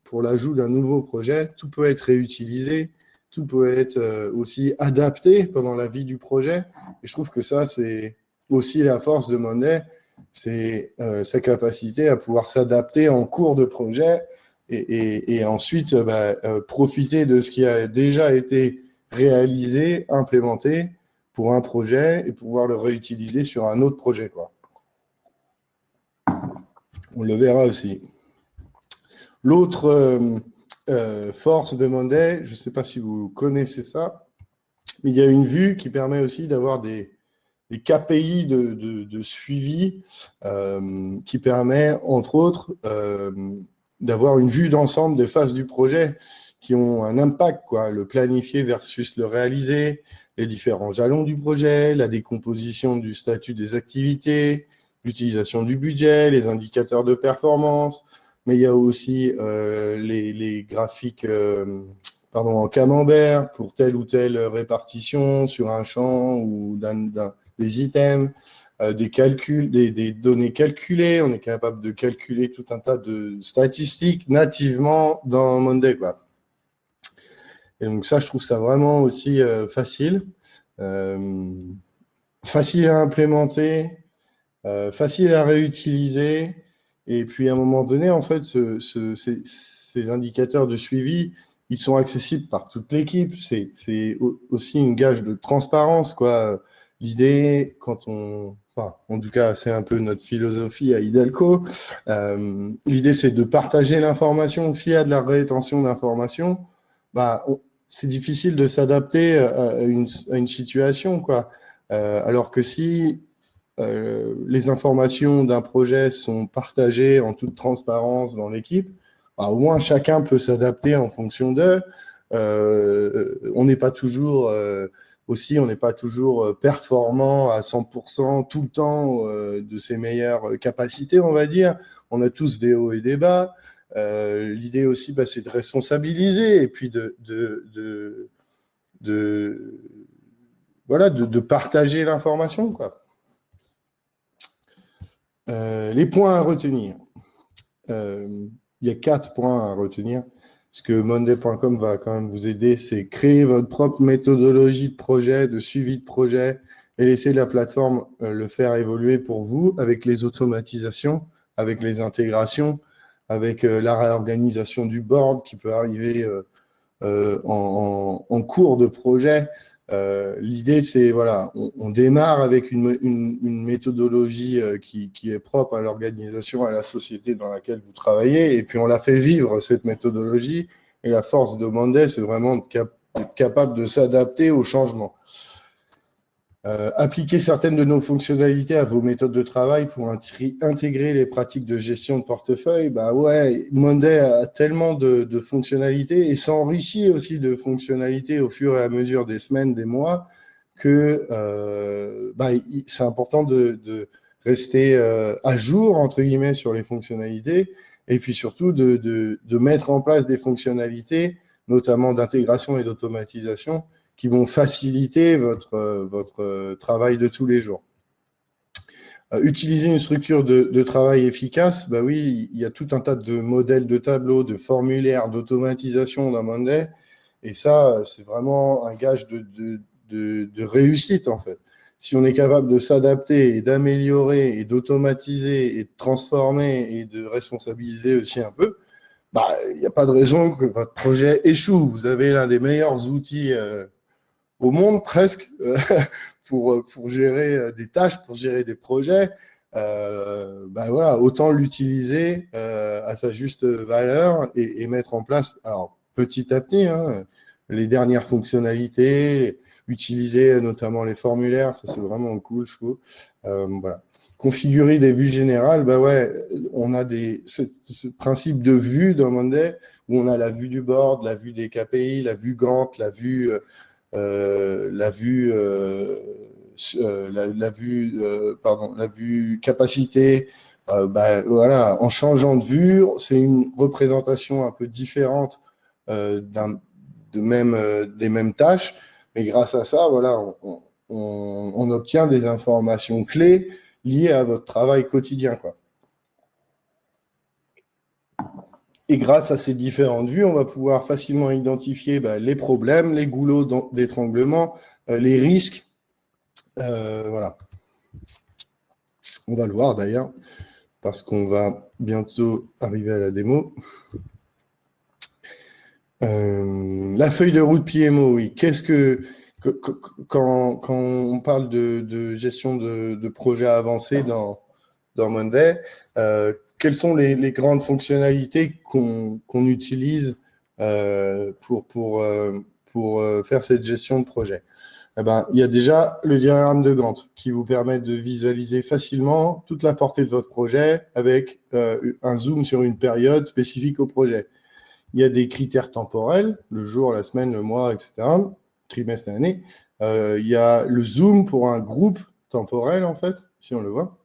pour l'ajout d'un nouveau projet, tout peut être réutilisé, tout peut être aussi adapté pendant la vie du projet. Et je trouve que ça, c'est aussi la force de Monday, c'est sa capacité à pouvoir s'adapter en cours de projet et ensuite profiter de ce qui a déjà été réalisé, implémenté pour un projet et pouvoir le réutiliser sur un autre projet, quoi. On le verra aussi. L'autre force de Monday, je ne sais pas si vous connaissez ça, mais il y a une vue qui permet aussi d'avoir des KPI de suivi qui permet, entre autres, d'avoir une vue d'ensemble des phases du projet qui ont un impact, quoi, le planifié versus le réalisé, les différents jalons du projet, la décomposition du statut des activités, l'utilisation du budget, les indicateurs de performance, mais il y a aussi les graphiques en camembert pour telle ou telle répartition sur un champ ou des items, des calculs, des données calculées. On est capable de calculer tout un tas de statistiques nativement dans Monday, quoi. Et donc ça, je trouve ça vraiment aussi facile à implémenter, facile à réutiliser. Et puis, à un moment donné, en fait, ces indicateurs de suivi, ils sont accessibles par toute l'équipe. C'est aussi une gage de transparence, quoi. L'idée, en tout cas, c'est un peu notre philosophie à Hidalgo. L'idée, c'est de partager l'information. S'il y a de la rétention d'informations, c'est difficile de s'adapter à une situation, quoi. Alors que si les informations d'un projet sont partagées en toute transparence dans l'équipe, au moins chacun peut s'adapter en fonction d'eux. On n'est pas toujours performant à 100% tout le temps de ses meilleures capacités, on va dire. On a tous des hauts et des bas. L'idée aussi, c'est de responsabiliser et puis de partager l'information, quoi. Les points à retenir. Il y a 4 points à retenir. Ce que monday.com va quand même vous aider, c'est créer votre propre méthodologie de projet, de suivi de projet, et laisser la plateforme le faire évoluer pour vous avec les automatisations, avec les intégrations, avec la réorganisation du board qui peut arriver en cours de projet. L'idée, c'est, on démarre avec une méthodologie qui est propre à l'organisation, à la société dans laquelle vous travaillez, et puis on la fait vivre, cette méthodologie. Et la force de Monday, c'est vraiment d'être capable de s'adapter aux changements. Appliquer certaines de nos fonctionnalités à vos méthodes de travail pour intégrer les pratiques de gestion de portefeuille. Monday a tellement de fonctionnalités et s'enrichit aussi de fonctionnalités au fur et à mesure des semaines, des mois, que c'est important de rester à jour, entre guillemets, sur les fonctionnalités et puis surtout de mettre en place des fonctionnalités, notamment d'intégration et d'automatisation, qui vont faciliter votre travail de tous les jours. Utiliser une structure de travail efficace, oui, il y a tout un tas de modèles de tableaux, de formulaires, d'automatisation dans Monday, et ça, c'est vraiment un gage de réussite, en fait. Si on est capable de s'adapter et d'améliorer et d'automatiser et de transformer et de responsabiliser aussi un peu, il n'y a pas de raison que votre projet échoue. Vous avez l'un des meilleurs outils au monde presque pour gérer des tâches, pour gérer des projets. Voilà, autant l'utiliser à sa juste valeur et mettre en place, alors petit à petit, hein, les dernières fonctionnalités, utiliser notamment les formulaires, ça c'est vraiment cool, je trouve. Voilà. Configurer des vues générales, bah ouais, on a ce principe de vue dans Monday où on a la vue du board, la vue des KPI, la vue Gantt, la vue la vue capacité. Voilà, en changeant de vue, c'est une représentation un peu différente des mêmes tâches, mais grâce à ça, voilà, on obtient des informations clés liées à votre travail quotidien, quoi. Et grâce à ces différentes vues, on va pouvoir facilement identifier les problèmes, les goulots d'étranglement, les risques. Voilà. On va le voir d'ailleurs, parce qu'on va bientôt arriver à la démo. La feuille de route PMO, oui. Quand on parle de gestion de projets avancés dans Monday, quelles sont les grandes fonctionnalités qu'on utilise pour faire cette gestion de projet? Il y a déjà le diagramme de Gantt qui vous permet de visualiser facilement toute la portée de votre projet avec un zoom sur une période spécifique au projet. Il y a des critères temporels, le jour, la semaine, le mois, etc., trimestre, l'année. Il y a le zoom pour un groupe temporel, en fait, si on le voit.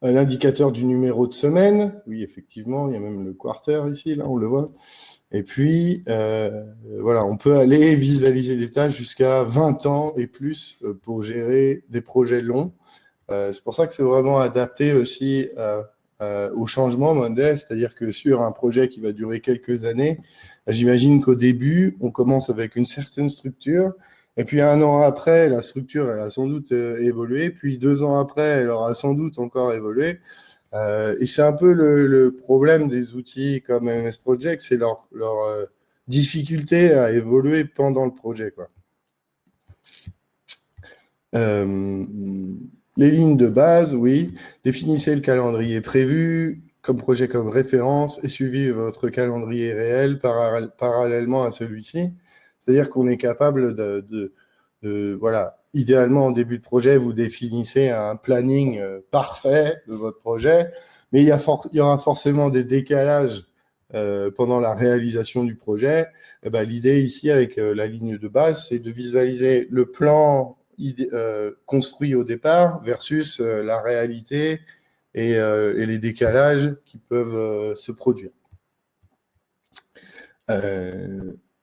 L'indicateur du numéro de semaine, oui, effectivement, il y a même le quarter ici, là, on le voit. Et puis, voilà, on peut aller visualiser des tâches jusqu'à 20 ans et plus pour gérer des projets longs. C'est pour ça que c'est vraiment adapté aussi au changement Monday, c'est-à-dire que sur un projet qui va durer quelques années, j'imagine qu'au début, on commence avec une certaine structure, et puis 1 an après, la structure, elle a sans doute évolué, puis 2 ans après, elle aura sans doute encore évolué. Et c'est un peu le problème des outils comme MS Project, c'est leur difficulté à évoluer pendant le projet, quoi. Les lignes de base, oui. Définissez le calendrier prévu comme projet comme référence et suivez votre calendrier réel parallèlement à celui-ci. C'est-à-dire qu'on est capable voilà, idéalement en début de projet, vous définissez un planning parfait de votre projet, mais il y aura forcément des décalages pendant la réalisation du projet. L'idée ici avec la ligne de base, c'est de visualiser le plan construit au départ versus la réalité et les décalages qui peuvent se produire.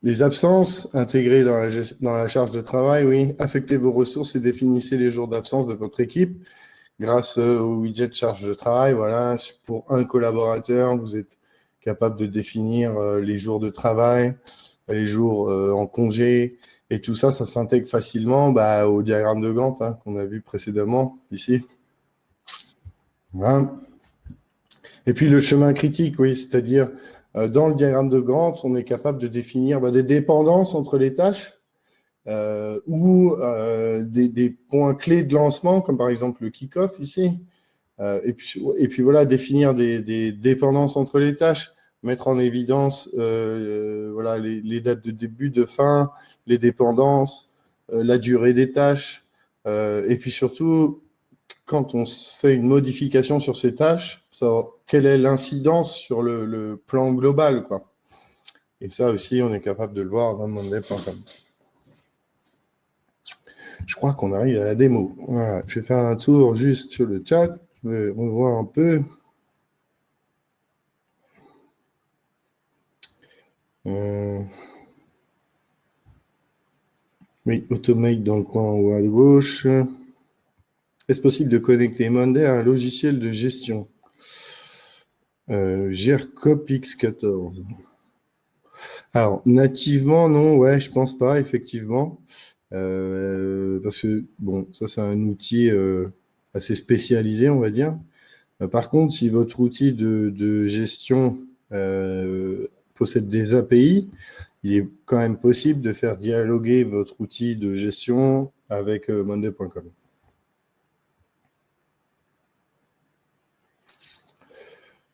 Les absences intégrées dans la charge de travail, oui. Affectez vos ressources et définissez les jours d'absence de votre équipe grâce au widget charge de travail. Voilà, pour un collaborateur, vous êtes capable de définir les jours de travail, les jours en congé, et tout ça, ça s'intègre facilement au diagramme de Gantt qu'on a vu précédemment ici. Voilà. Et puis le chemin critique, oui, c'est-à-dire dans le diagramme de Gantt, on est capable de définir des dépendances entre les tâches ou des points clés de lancement, comme par exemple le kick-off ici. Et puis voilà, définir des dépendances entre les tâches, mettre en évidence voilà, les dates de début, de fin, les dépendances, la durée des tâches, et puis surtout, quand on fait une modification sur ces tâches, quelle est l'incidence sur le plan global, quoi. Et ça aussi, on est capable de le voir dans monday.com. Je crois qu'on arrive à la démo. Voilà, je vais faire un tour juste sur le chat. Je vais revoir un peu. Oui, Automate dans le coin en haut à gauche. Est-ce possible de connecter Monday à un logiciel de gestion GERCOP X14. Alors, nativement, non, ouais, je pense pas, effectivement. Parce que, bon, ça, c'est un outil assez spécialisé, on va dire. Par contre, si votre outil de gestion possède des API, il est quand même possible de faire dialoguer votre outil de gestion avec Monday.com.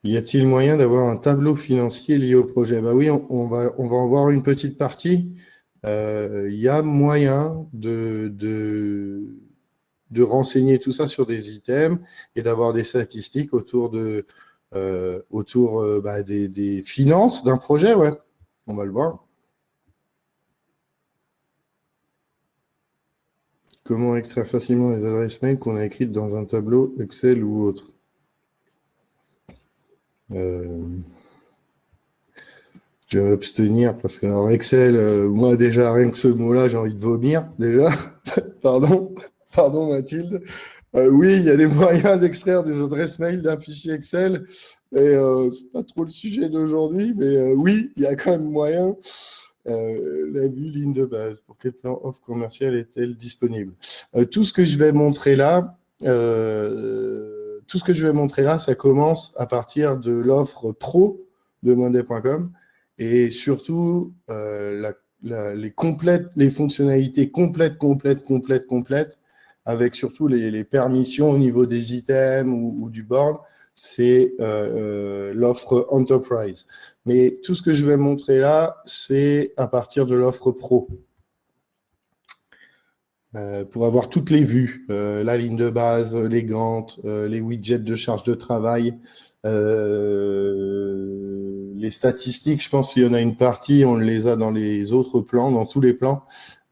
Y a-t-il moyen d'avoir un tableau financier lié au projet? Bah oui, on va en voir une petite partie. Il y a moyen de renseigner tout ça sur des items et d'avoir des statistiques autour des finances d'un projet, ouais. On va le voir. Comment extraire facilement les adresses mail qu'on a écrites dans un tableau Excel ou autre? Je vais m'abstenir parce que alors Excel, moi déjà, rien que ce mot-là, j'ai envie de vomir, déjà. Pardon Mathilde. Oui, il y a des moyens d'extraire des adresses mail d'un fichier Excel. Et c'est pas trop le sujet d'aujourd'hui, mais oui, il y a quand même moyen. La vue ligne de base, pour quel plan offre commerciale est-elle disponible? Tout ce que je vais montrer là, ça commence à partir de l'offre pro de monday.com et surtout les fonctionnalités complètes, avec surtout les permissions au niveau des items ou du board, c'est l'offre Enterprise. Mais tout ce que je vais montrer là, c'est à partir de l'offre Pro. Pour avoir toutes les vues, la ligne de base, les gantes, les widgets de charge de travail, les statistiques, je pense qu'il y en a une partie, on les a dans les autres plans, dans tous les plans,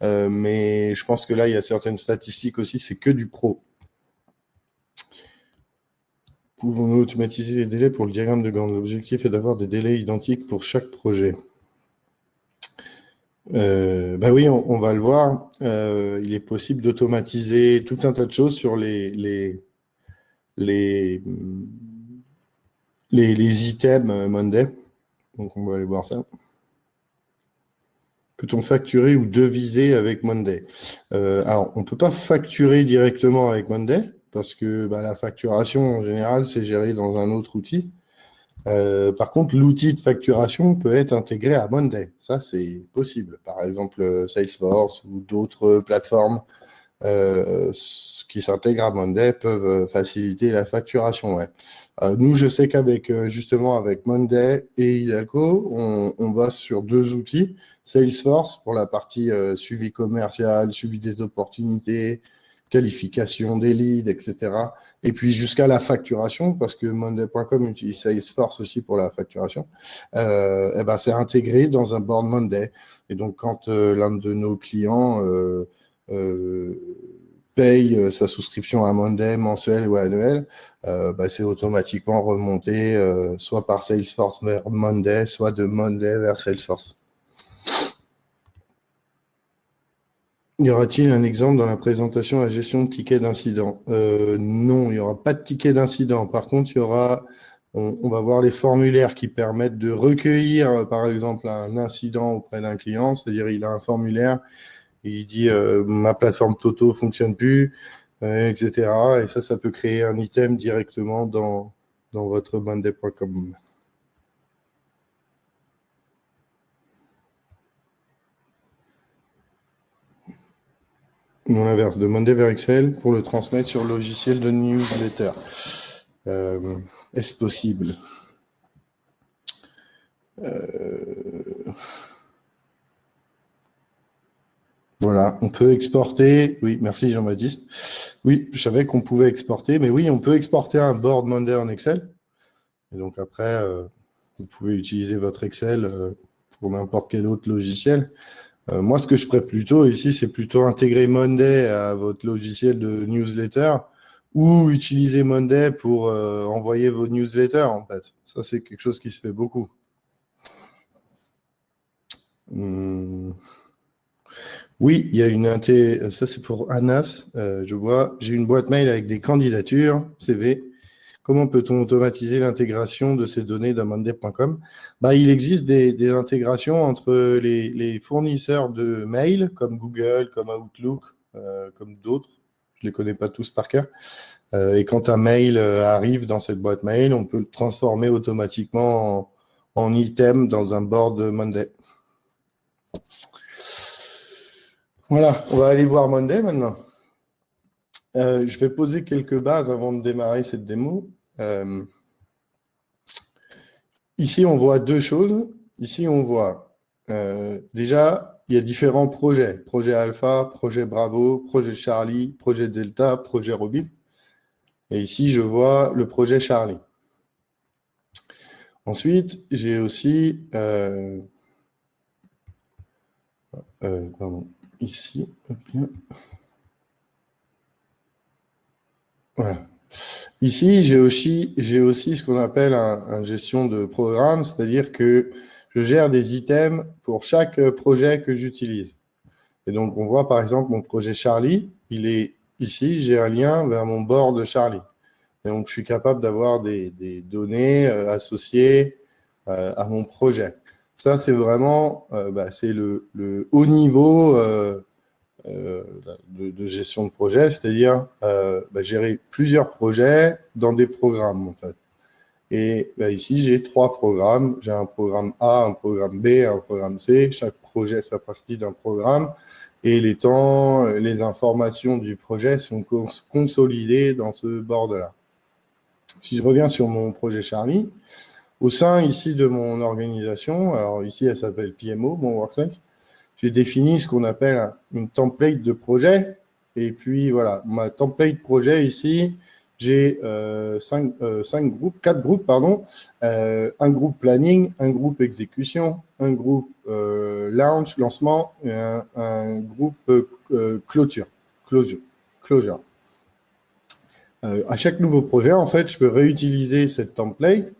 mais je pense que là, il y a certaines statistiques aussi, c'est que du pro. Pouvons-nous automatiser les délais pour le diagramme de Gantt? L'objectif est d'avoir des délais identiques pour chaque projet. Bah oui, on va le voir. Il est possible d'automatiser tout un tas de choses sur les items Monday. Donc, on va aller voir ça. Peut-on facturer ou deviser avec Monday? Alors, on ne peut pas facturer directement avec Monday parce que la facturation, en général, c'est géré dans un autre outil. Par contre, l'outil de facturation peut être intégré à Monday. Ça, c'est possible. Par exemple, Salesforce ou d'autres plateformes qui s'intègrent à Monday peuvent faciliter la facturation. Ouais. Nous, je sais qu'avec justement avec Monday et Hidalgo, on va sur deux outils. Salesforce pour la partie suivi commercial, suivi des opportunités, qualification des leads, etc. Et puis jusqu'à la facturation, parce que Monday.com utilise Salesforce aussi pour la facturation, c'est intégré dans un board Monday. Et donc, quand l'un de nos clients paye sa souscription à Monday mensuel ou annuel, c'est automatiquement remonté soit par Salesforce vers Monday, soit de Monday vers Salesforce. Y aura-t-il un exemple dans la présentation à la gestion de tickets d'incident? Non, il n'y aura pas de ticket d'incident. Par contre, on va voir les formulaires qui permettent de recueillir, par exemple, un incident auprès d'un client. C'est-à-dire, il a un formulaire et il dit ma plateforme Toto ne fonctionne plus, etc. Et ça peut créer un item directement dans votre monday.com. Non, l'inverse, de Monday vers Excel pour le transmettre sur le logiciel de newsletter. Est-ce possible? Voilà, on peut exporter. Oui, merci Jean-Baptiste. Oui, je savais qu'on pouvait exporter, mais oui, on peut exporter un board Monday en Excel. Et donc après, vous pouvez utiliser votre Excel pour n'importe quel autre logiciel. Moi, ce que je ferais plutôt ici, c'est plutôt intégrer Monday à votre logiciel de newsletter ou utiliser Monday pour envoyer vos newsletters, en fait. Ça, c'est quelque chose qui se fait beaucoup. Oui, il y a une ça c'est pour Anas, je vois, j'ai une boîte mail avec des candidatures, CV. Comment peut-on automatiser l'intégration de ces données dans monday.com? Il existe des intégrations entre les fournisseurs de mail, comme Google, comme Outlook, comme d'autres. Je ne les connais pas tous par cœur. Et quand un mail arrive dans cette boîte mail, on peut le transformer automatiquement en item dans un board Monday. Voilà, on va aller voir Monday maintenant. Je vais poser quelques bases avant de démarrer cette démo. Ici, on voit deux choses. Ici, on voit déjà, il y a différents projets. Projet Alpha, projet Bravo, projet Charlie, projet Delta, projet Robin. Et ici, je vois le projet Charlie. Ensuite, j'ai aussi... pardon, ici. Voilà. Ici, j'ai aussi ce qu'on appelle un gestion de programme, c'est-à-dire que je gère des items pour chaque projet que j'utilise. Et donc, on voit par exemple mon projet Charlie, il est ici, j'ai un lien vers mon board Charlie. Et donc, je suis capable d'avoir des données associées à mon projet. Ça, c'est vraiment c'est le haut niveau de gestion de projet, c'est-à-dire gérer plusieurs projets dans des programmes, en fait. Et ici, j'ai 3 programmes. J'ai un programme A, un programme B, un programme C. Chaque projet fait partie d'un programme. Et les temps, les informations du projet sont consolidées dans ce board-là. Si je reviens sur mon projet Charlie, au sein ici de mon organisation, alors ici, elle s'appelle PMO, mon workspace, j'ai défini ce qu'on appelle une template de projet. Et puis, voilà, ma template projet ici, j'ai 4 groupes, pardon. Un groupe planning, un groupe exécution, un groupe lancement, et un groupe closure. À chaque nouveau projet, en fait, je peux réutiliser cette template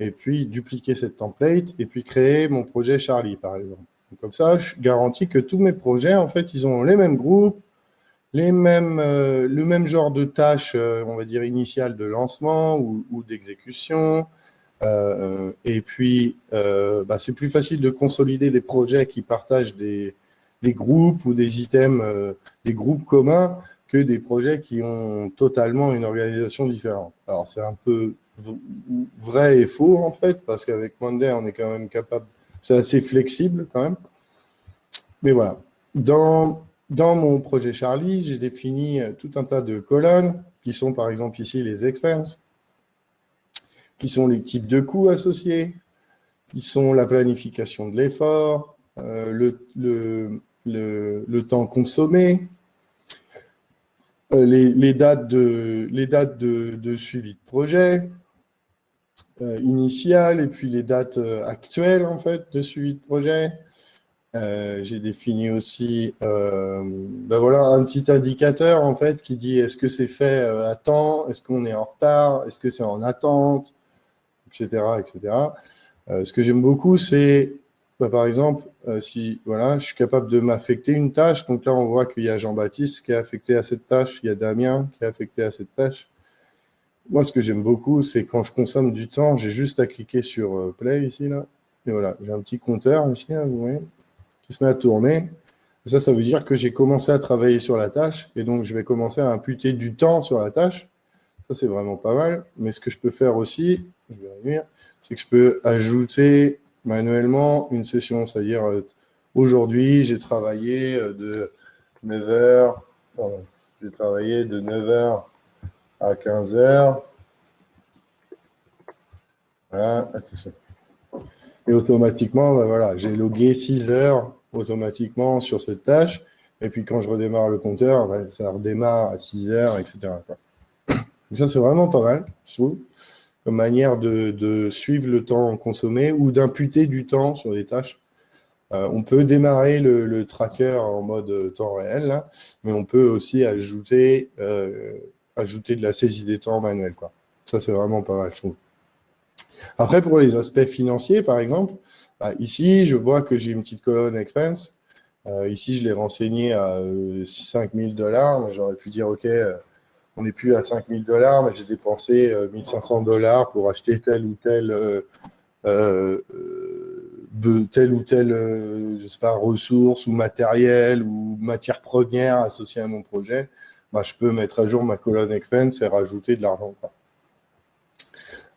et puis dupliquer cette template et puis créer mon projet Charlie, par exemple. Donc, comme ça, je garantis que tous mes projets, en fait, ils ont les mêmes groupes, le même genre de tâches, on va dire, initiales de lancement ou d'exécution. Et puis, c'est plus facile de consolider des projets qui partagent des groupes ou des items, des groupes communs, que des projets qui ont totalement une organisation différente. Alors, c'est un peu vrai et faux, en fait, parce qu'avec Monday, on est quand même capable, c'est assez flexible quand même. Mais voilà. Dans mon projet Charlie, j'ai défini tout un tas de colonnes qui sont, par exemple, ici, les expenses, qui sont les types de coûts associés, qui sont la planification de l'effort, le temps consommé, les dates de suivi de projet initial et puis les dates actuelles en fait de suivi de projet. J'ai défini aussi voilà, un petit indicateur en fait qui dit est-ce que c'est fait à temps, est-ce qu'on est en retard, est-ce que c'est en attente, etc. etc. Ce que j'aime beaucoup, c'est par exemple, si voilà, je suis capable de m'affecter une tâche. Donc là, on voit qu'il y a Jean-Baptiste qui est affecté à cette tâche, il y a Damien qui est affecté à cette tâche. Moi, ce que j'aime beaucoup, c'est quand je consomme du temps, j'ai juste à cliquer sur Play ici, là. Et voilà, j'ai un petit compteur ici, là, vous voyez, qui se met à tourner. Et ça veut dire que j'ai commencé à travailler sur la tâche. Et donc, je vais commencer à imputer du temps sur la tâche. Ça, c'est vraiment pas mal. Mais ce que je peux faire aussi, je vais revenir, c'est que je peux ajouter manuellement une session. C'est-à-dire, aujourd'hui, j'ai travaillé de 9h, j'ai travaillé de 9h à 15h. Voilà, attention. Et automatiquement, voilà, j'ai logué 6 heures automatiquement sur cette tâche. Et puis, quand je redémarre le compteur, ça redémarre à 6 heures, etc. Donc ça, c'est vraiment pas mal, je trouve, comme manière de suivre le temps consommé ou d'imputer du temps sur les tâches. On peut démarrer le tracker en mode temps réel, là, mais on peut aussi ajouter de la saisie des temps manuelle, quoi. Ça, c'est vraiment pas mal, je trouve. Après, pour les aspects financiers, par exemple, ici, je vois que j'ai une petite colonne expense. Ici, je l'ai renseigné à 5 000 $. J'aurais pu dire, OK, on n'est plus à 5 000 $, mais j'ai dépensé 1 500 $ pour acheter telle ou telle je sais pas, ressource ou matériel ou matière première associée à mon projet. Je peux mettre à jour ma colonne expense et rajouter de l'argent.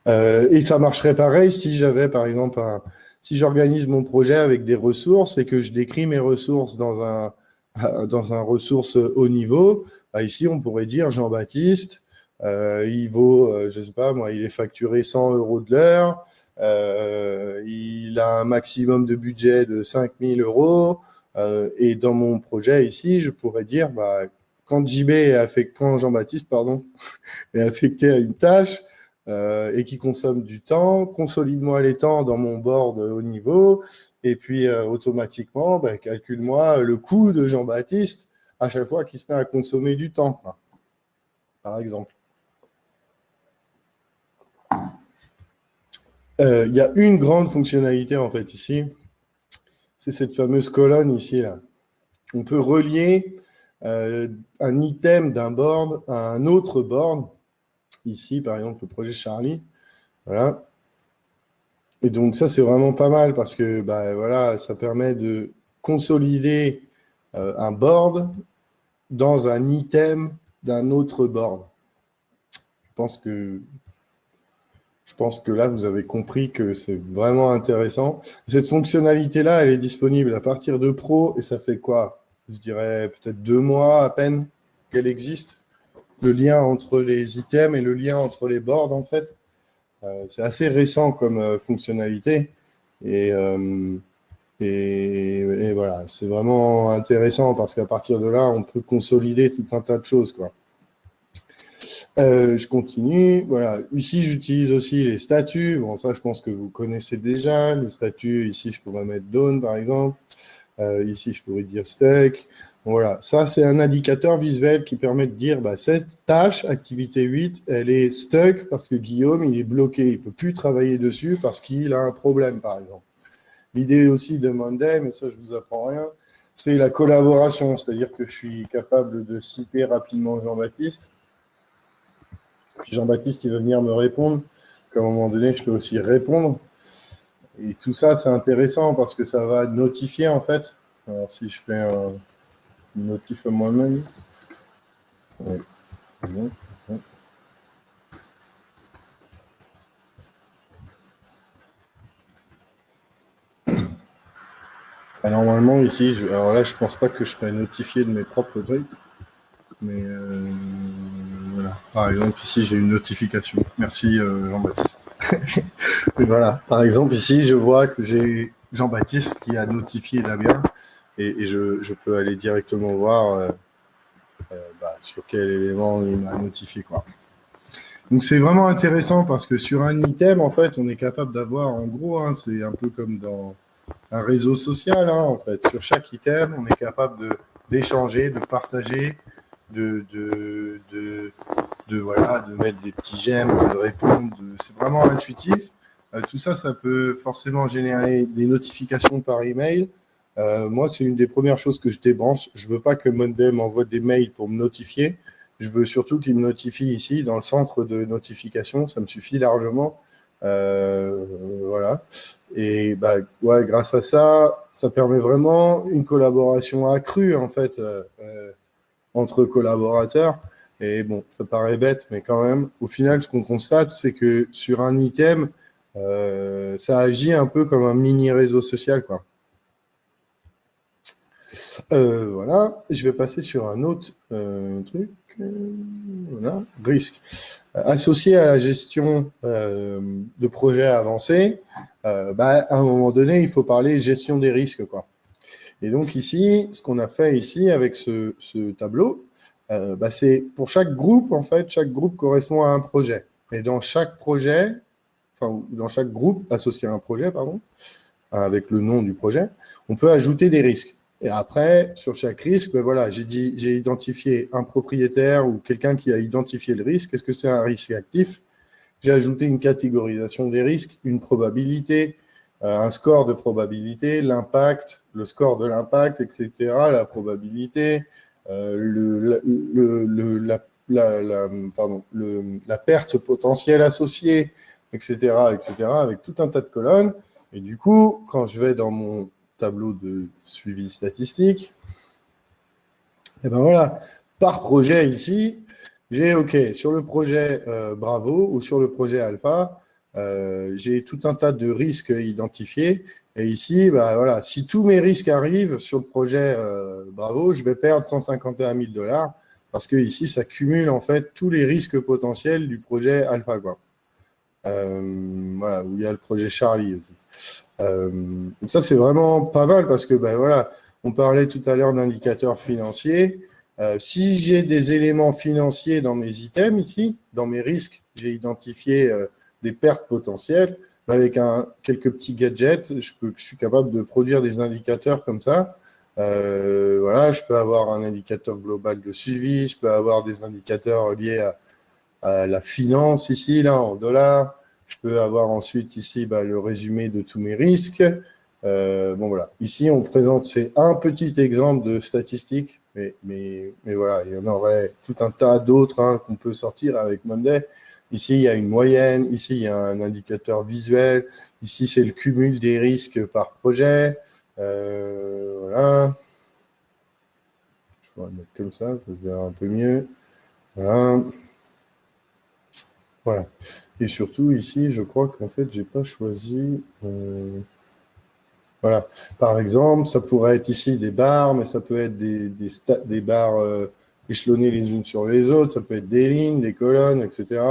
Et ça marcherait pareil si j'avais, par exemple, si j'organise mon projet avec des ressources et que je décris mes ressources dans un ressource haut niveau, bah ici, on pourrait dire Jean-Baptiste, il vaut, je ne sais pas moi, il est facturé 100 € de l'heure, il a un maximum de budget de 5 000 €, et dans mon projet ici, je pourrais dire, bah, quand Jean-Baptiste, pardon, est affecté à une tâche et qui consomme du temps, consolide-moi les temps dans mon board haut niveau, et puis automatiquement, bah, calcule-moi le coût de Jean-Baptiste à chaque fois qu'il se met à consommer du temps, quoi, par exemple. Il y a une grande fonctionnalité en fait ici, c'est cette fameuse colonne ici là. On peut relier un item d'un board à un autre board. Ici, par exemple, le projet Charlie. Voilà. Et donc, ça, c'est vraiment pas mal parce que bah, voilà, ça permet de consolider un board dans un item d'un autre board. Je pense que là, vous avez compris que c'est vraiment intéressant. Cette fonctionnalité-là, elle est disponible à partir de Pro et ça fait quoi? Je dirais peut-être 2 mois à peine qu'elle existe. Le lien entre les items et le lien entre les boards, en fait. C'est assez récent comme fonctionnalité. Et voilà, c'est vraiment intéressant parce qu'à partir de là, on peut consolider tout un tas de choses, quoi. Je continue. Voilà. Ici, j'utilise aussi les statuts. Bon, ça, je pense que vous connaissez déjà. Les statuts, ici, je pourrais mettre Dawn, par exemple. Ici, je pourrais dire Stack. Voilà. Ça, c'est un indicateur visuel qui permet de dire, bah, cette tâche, activité 8, elle est stuck parce que Guillaume, il est bloqué. Il ne peut plus travailler dessus parce qu'il a un problème, par exemple. L'idée aussi de Monday, mais ça, je ne vous apprends rien, c'est la collaboration. C'est-à-dire que je suis capable de citer rapidement Jean-Baptiste. Puis Jean-Baptiste, il va venir me répondre. Qu'à un moment donné, je peux aussi répondre. Et tout ça, c'est intéressant parce que ça va notifier, en fait. Alors, si je fais une notif à moi-même. Ouais. Bon. Normalement, ici, alors là, je pense pas que je serais notifié de mes propres trucs. Mais voilà. Par exemple, ici, j'ai une notification. Merci, Jean-Baptiste. Mais voilà. Par exemple, ici, je vois que j'ai Jean-Baptiste qui a notifié Damien et je peux aller directement voir sur quel élément il m'a notifié, quoi. Donc, c'est vraiment intéressant parce que sur un item, en fait, on est capable d'avoir, en gros, hein, c'est un peu comme dans un réseau social, hein, en fait. Sur chaque item, on est capable d'échanger, de partager, de mettre des petits j'aime, de répondre. C'est vraiment intuitif. Tout ça, ça peut forcément générer des notifications par email. Moi, c'est une des premières choses que je débranche. Je ne veux pas que Monday m'envoie des mails pour me notifier. Je veux surtout qu'il me notifie ici, dans le centre de notification. Ça me suffit largement. Voilà. Et bah, ouais, grâce à ça, ça permet vraiment une collaboration accrue, en fait, entre collaborateurs. Et bon, ça paraît bête, mais quand même, au final, ce qu'on constate, c'est que sur un item, ça agit un peu comme un mini réseau social, quoi. Voilà, je vais passer sur un autre truc. Voilà, risque. Associé à la gestion de projets avancés, à un moment donné, il faut parler gestion des risques, quoi. Et donc ici, ce qu'on a fait ici avec ce tableau, c'est pour chaque groupe, en fait, chaque groupe correspond à un projet. Et dans chaque projet, enfin, dans chaque groupe associé à un projet, pardon, avec le nom du projet, on peut ajouter des risques. Et après, sur chaque risque, voilà, j'ai identifié un propriétaire ou quelqu'un qui a identifié le risque. Est-ce que c'est un risque actif? J'ai ajouté une catégorisation des risques, une probabilité, un score de probabilité, l'impact, le score de l'impact, etc., la probabilité, la perte potentielle associée, etc., etc., avec tout un tas de colonnes. Et du coup, quand je vais dans mon tableau de suivi statistique, et ben voilà, par projet ici, j'ai OK, sur le projet Bravo ou sur le projet Alpha, j'ai tout un tas de risques identifiés. Et ici, bah, voilà, si tous mes risques arrivent sur le projet Bravo, je vais perdre 151 000 $, parce que ici, ça cumule en fait tous les risques potentiels du projet AlphaGo. Voilà, où il y a le projet Charlie aussi. Donc ça, c'est vraiment pas mal parce que, ben voilà, on parlait tout à l'heure d'indicateurs financiers. Si j'ai des éléments financiers dans mes items ici, dans mes risques, j'ai identifié des pertes potentielles. Avec quelques petits gadgets, je suis capable de produire des indicateurs comme ça. Voilà, je peux avoir un indicateur global de suivi, je peux avoir des indicateurs liés à la finance ici, là, en dollars. Je peux avoir ensuite ici le résumé de tous mes risques. Bon, voilà. Ici, on présente, c'est un petit exemple de statistiques, mais voilà, il y en aurait tout un tas d'autres qu'on peut sortir avec Monday. Ici, il y a une moyenne. Ici, il y a un indicateur visuel. Ici, c'est le cumul des risques par projet. Voilà. Je vais le mettre comme ça se verra un peu mieux. Voilà. Voilà. Et surtout, ici, je crois qu'en fait, je n'ai pas choisi... Voilà. Par exemple, ça pourrait être ici des barres, mais ça peut être des barres échelonnées les unes sur les autres. Ça peut être des lignes, des colonnes, etc.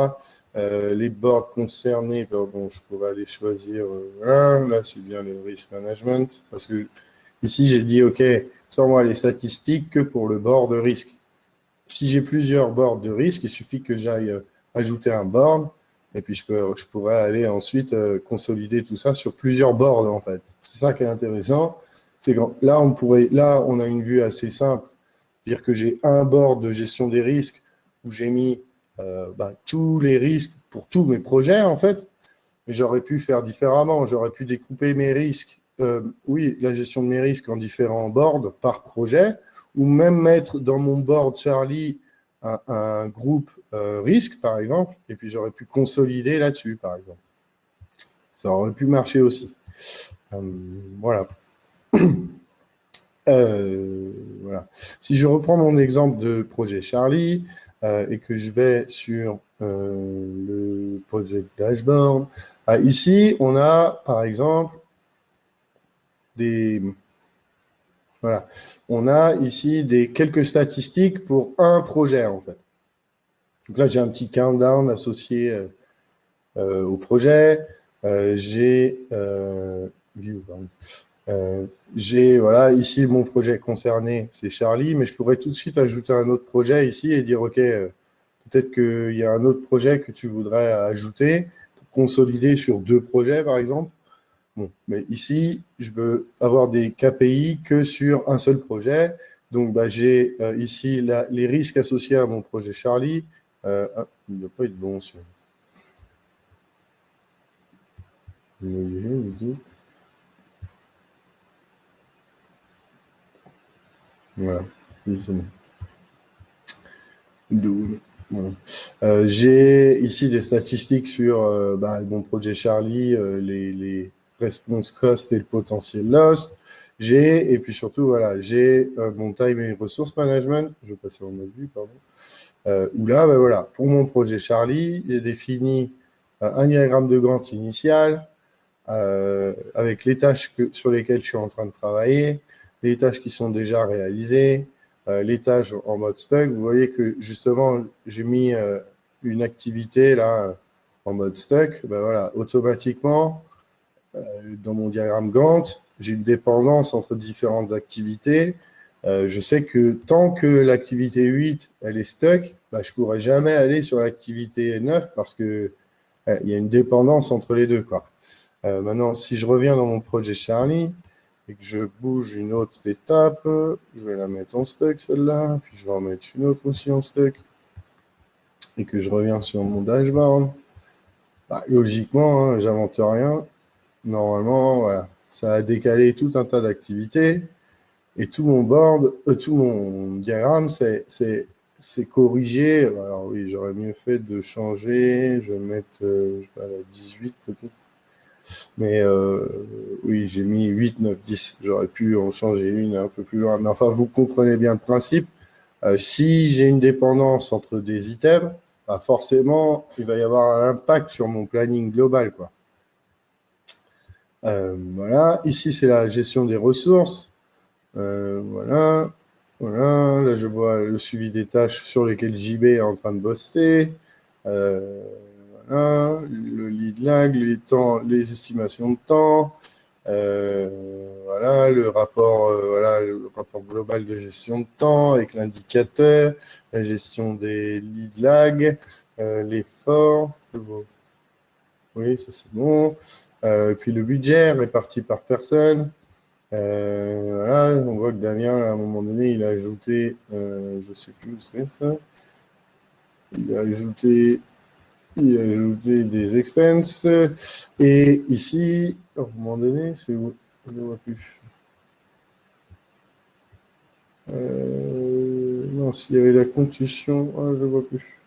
Les boards concernés, pardon, je pourrais aller choisir... voilà. Là, c'est bien le risk management. Parce que ici, j'ai dit, OK, sors-moi les statistiques que pour le board de risque. Si j'ai plusieurs boards de risque, il suffit que j'aille... ajouter un board, et puis je pourrais aller ensuite consolider tout ça sur plusieurs boards, en fait. C'est ça qui est intéressant. C'est que là, on a une vue assez simple. C'est-à-dire que j'ai un board de gestion des risques où j'ai mis tous les risques pour tous mes projets, en fait. Mais j'aurais pu faire différemment. J'aurais pu découper mes risques, la gestion de mes risques en différents boards par projet, ou même mettre dans mon board Charlie un groupe risque, par exemple, et puis j'aurais pu consolider là-dessus, par exemple. Ça aurait pu marcher aussi. Voilà. Voilà. Si je reprends mon exemple de projet Charlie et que je vais sur le project dashboard, ici, on a, par exemple, voilà. On a ici quelques statistiques pour un projet, en fait. Donc là, j'ai un petit countdown associé au projet. J'ai voilà, ici, mon projet concerné, c'est Charlie, mais je pourrais tout de suite ajouter un autre projet ici et dire, OK, peut-être qu'il y a un autre projet que tu voudrais ajouter pour consolider sur 2 projets, par exemple. Bon, mais ici, je veux avoir des KPI que sur un seul projet. Donc, j'ai ici les risques associés à mon projet Charlie. Il ne doit pas être bon, celui-là. Voilà, c'est bon. Voilà. J'ai ici des statistiques sur mon projet Charlie, les response cost et le potentiel lost. Et puis surtout, voilà, j'ai mon time et resource management. Je vais passer en mode vue, pardon. Où là, voilà, pour mon projet Charlie, j'ai défini un diagramme de Gantt initial avec les tâches sur lesquelles je suis en train de travailler, les tâches qui sont déjà réalisées, les tâches en mode stock. Vous voyez que justement, j'ai mis une activité là en mode stock. Voilà, automatiquement, dans mon diagramme Gantt, j'ai une dépendance entre différentes activités. Je sais que tant que l'activité 8, elle est stock, je ne pourrai jamais aller sur l'activité 9 parce qu'il y a une dépendance entre les deux, quoi. Maintenant, si je reviens dans mon projet Charlie et que je bouge une autre étape, je vais la mettre en stock, celle-là, puis je vais en mettre une autre aussi en stock, et que je reviens sur mon dashboard, logiquement, j'invente rien. Normalement, voilà, ça a décalé tout un tas d'activités, et tout mon board, tout mon diagramme, c'est corrigé. Alors oui, j'aurais mieux fait de changer, je vais mettre je sais pas, la 18 peut-être. Mais oui, j'ai mis 8, 9, 10. J'aurais pu en changer une un peu plus loin. Mais enfin, vous comprenez bien le principe. Si j'ai une dépendance entre des items, bah, forcément, il va y avoir un impact sur mon planning global, quoi. Voilà, ici, c'est la gestion des ressources. Voilà, voilà, là, je vois le suivi des tâches sur lesquelles JB est en train de bosser. Voilà, le lead lag, les temps, les estimations de temps. Voilà, le rapport global de gestion de temps avec l'indicateur, la gestion des lead lag, l'effort. Oui, ça c'est bon. Puis le budget réparti par personne. Voilà, on voit que Damien, à un moment donné, il a ajouté, je ne sais plus où c'est ça, il a ajouté des expenses. Et ici, à un moment donné, c'est où? Je ne vois plus. Non, s'il y avait la contusion, je ne vois plus.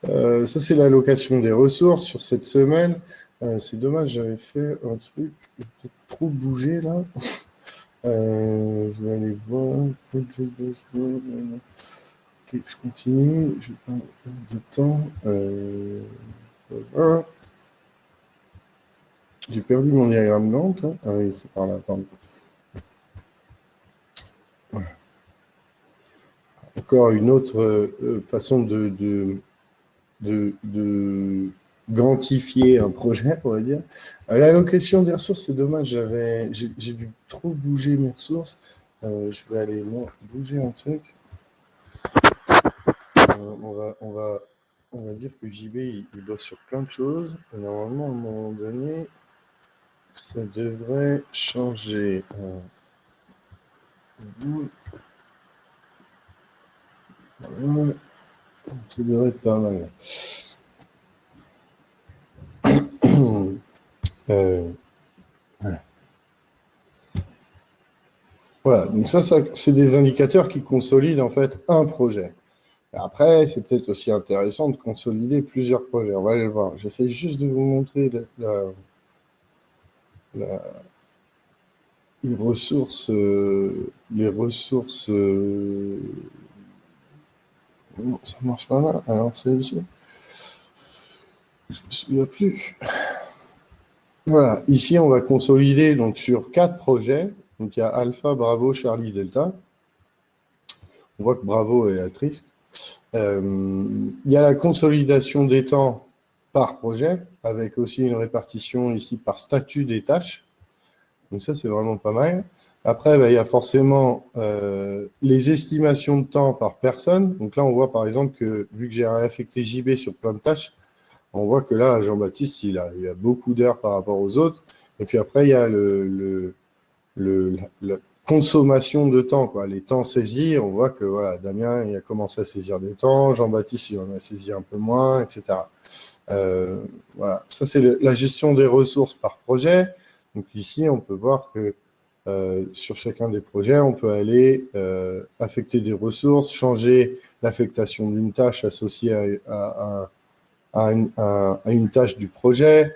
Ça, c'est l'allocation des ressources sur cette semaine. C'est dommage, j'avais fait un truc, j'ai peut-être trop bougé là. Je vais aller voir. Ok, je continue. Je vais pas perdre de temps. Voilà. J'ai perdu mon diagramme Gantt. Hein. Ah oui, c'est par là, pardon. Voilà. Encore une autre façon de grantifier un projet, on va dire. L'allocation des ressources, c'est dommage, j'ai dû trop bouger mes ressources. Je vais aller bouger un truc. On va dire que JB, il bosse sur plein de choses. Et normalement, à un moment donné, ça devrait changer. Voilà. Ça devrait être pas mal. Voilà, donc ça c'est des indicateurs qui consolident en fait un projet. Après, c'est peut-être aussi intéressant de consolider plusieurs projets. On va aller le voir. J'essaie juste de vous montrer les ressources. Non, ça marche pas mal. Alors, c'est ici. Je ne me souviens plus. Voilà, ici, on va consolider donc, sur 4 projets. Donc, il y a Alpha, Bravo, Charlie, Delta. On voit que Bravo est à risque. Il y a la consolidation des temps par projet, avec aussi une répartition ici par statut des tâches. Donc ça, c'est vraiment pas mal. Après, il y a forcément les estimations de temps par personne. Donc là, on voit par exemple que, vu que j'ai affecté JB sur plein de tâches, on voit que là, Jean-Baptiste, il a beaucoup d'heures par rapport aux autres. Et puis après, il y a la consommation de temps, quoi. Les temps saisis, on voit que voilà, Damien, il a commencé à saisir des temps, Jean-Baptiste, il en a saisi un peu moins, etc. Voilà, ça c'est la gestion des ressources par projet. Donc ici, on peut voir que sur chacun des projets, on peut aller affecter des ressources, changer l'affectation d'une tâche associée à une tâche du projet.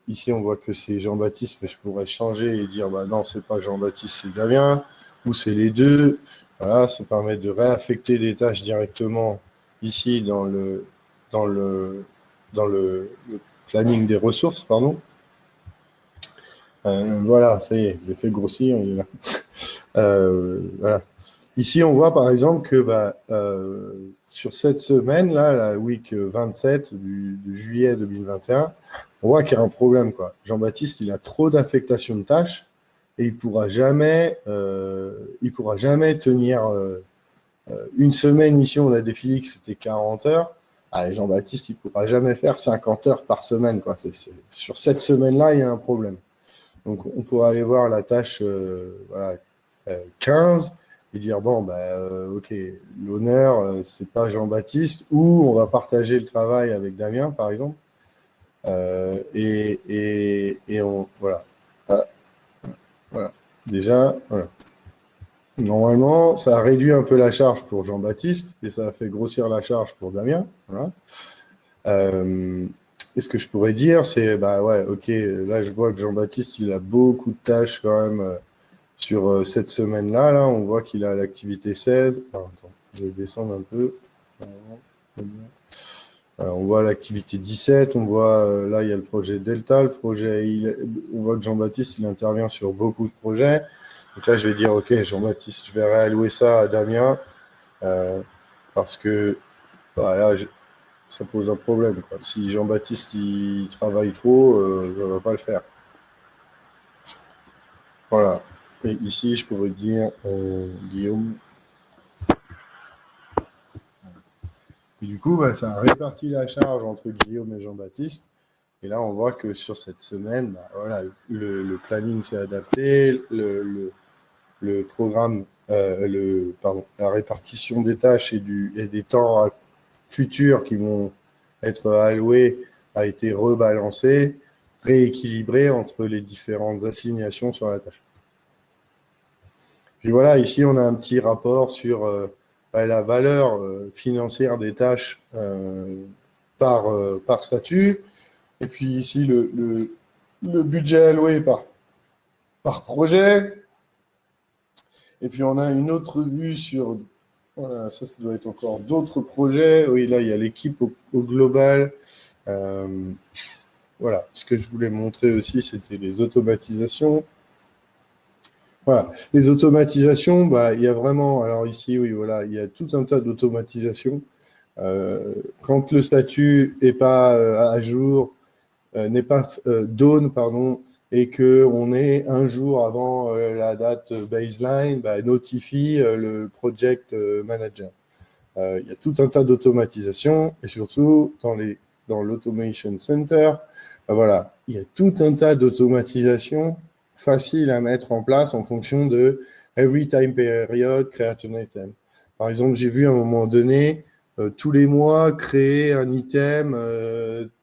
Ici, on voit que c'est Jean-Baptiste, mais je pourrais changer et dire bah non, c'est pas Jean-Baptiste, c'est Damien, ou c'est les deux. Voilà, ça permet de réaffecter des tâches directement ici dans le planning des ressources, pardon. Voilà, ça y est, j'ai fait grossir. Voilà. Ici, on voit par exemple que sur cette semaine-là, la week 27 de juillet 2021, on voit qu'il y a un problème, quoi. Jean-Baptiste, il a trop d'affectation de tâches et il pourra jamais tenir une semaine. Ici, on a défini que c'était 40 heures. Allez, Jean-Baptiste, il pourra jamais faire 50 heures par semaine, quoi. Sur cette semaine-là, il y a un problème. Donc, on pourra aller voir la tâche 15 et dire, bon, ok, l'honneur, c'est pas Jean-Baptiste, ou on va partager le travail avec Damien, par exemple. Et on, voilà. Voilà. Déjà, voilà. Normalement, ça a réduit un peu la charge pour Jean-Baptiste et ça a fait grossir la charge pour Damien. Voilà. Et ce que je pourrais dire, c'est, ok, là, je vois que Jean-Baptiste, il a beaucoup de tâches quand même sur cette semaine-là. Là, on voit qu'il a l'activité 16. Attends, je vais descendre un peu. Alors, on voit l'activité 17, on voit là il y a le projet Delta, on voit que Jean-Baptiste il intervient sur beaucoup de projets. Donc là je vais dire ok Jean-Baptiste, je vais réallouer ça à Damien parce que voilà, ça pose un problème, quoi. Si Jean-Baptiste il travaille trop, ça ne va pas le faire. Voilà. Et ici je pourrais dire Guillaume. Et du coup, ça a réparti la charge entre Guillaume et Jean-Baptiste. Et là, on voit que sur cette semaine, voilà, le planning s'est adapté, le programme, la répartition des tâches et des temps futurs qui vont être alloués a été rebalancé, rééquilibré entre les différentes assignations sur la tâche. Puis voilà, ici, on a un petit rapport sur la valeur financière des tâches par statut. Et puis ici, le budget alloué par projet. Et puis on a une autre vue sur, voilà, ça doit être encore d'autres projets. Oui, là, il y a l'équipe au global. Voilà, ce que je voulais montrer aussi, c'était les automatisations. Voilà, les automatisations, il y a vraiment, alors ici, oui, voilà, il y a tout un tas d'automatisations. Quand le statut n'est pas à jour, n'est pas down, pardon, et qu'on est un jour avant la date baseline, notifie le project manager. Il y a tout un tas d'automatisation et surtout dans l'Automation Center, voilà, il y a tout un tas d'automatisation facile à mettre en place en fonction de every time period, create an item. Par exemple, j'ai vu à un moment donné, tous les mois, créer un item,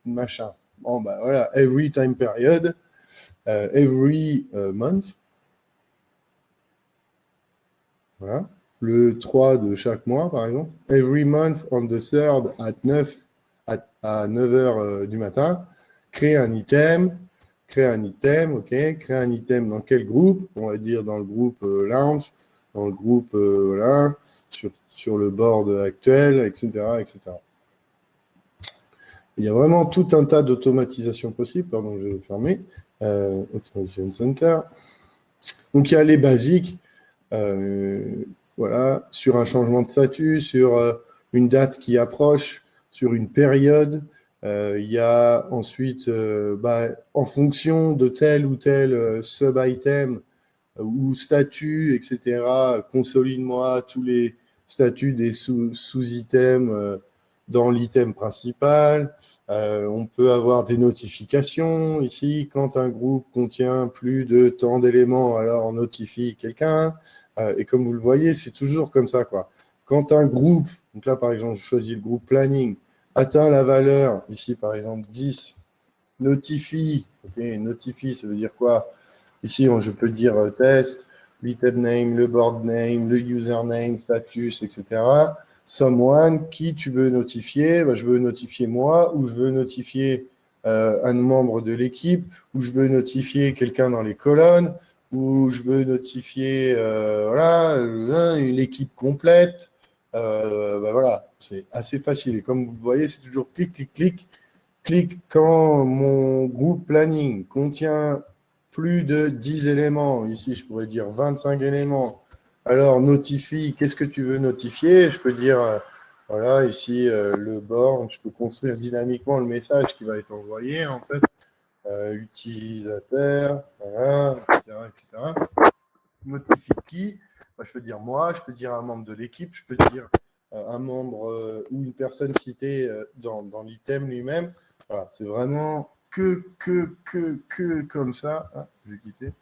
machin. Bon, voilà, every time period, every month. Voilà. Le 3 de chaque mois, par exemple. Every month on the 3rd à 9h du matin. Créer un item, ok. Créer un item dans quel groupe? On va dire dans le groupe Launch, dans le groupe, voilà, sur le board actuel, etc., etc. Il y a vraiment tout un tas d'automatisation possible. Pardon, je vais fermer. Automation Center. Donc, il y a les basiques. Voilà, sur un changement de statut, sur une date qui approche, sur une période. Il y a ensuite, en fonction de tel ou tel sub-item ou statut, etc., consolide-moi tous les statuts des sous-items dans l'item principal. On peut avoir des notifications ici. Quand un groupe contient plus de tant d'éléments, alors on notifie quelqu'un. Et comme vous le voyez, c'est toujours comme ça, quoi. Quand un groupe, donc là par exemple, je choisis le groupe planning, atteint la valeur, ici par exemple 10, notifie, ok, notifie, ça veut dire quoi? Ici, je peux dire test, l'item name, le board name, le username, status, etc. Someone, qui tu veux notifier? Je veux notifier moi, ou je veux notifier un membre de l'équipe, ou je veux notifier quelqu'un dans les colonnes, ou je veux notifier l'équipe complète. Voilà, c'est assez facile. Et comme vous le voyez, c'est toujours clic, clic, clic. Clic quand mon groupe planning contient plus de 10 éléments. Ici, je pourrais dire 25 éléments. Alors, notifie, qu'est-ce que tu veux notifier? Je peux dire, voilà, ici, le board, je peux construire dynamiquement le message qui va être envoyé, en fait. Utilisateur, voilà, etc., etc. Notifie qui? Je peux dire moi, je peux dire un membre de l'équipe, je peux dire un membre ou une personne citée dans l'item lui-même. Voilà, c'est vraiment que comme ça. Ah, je vais quitter.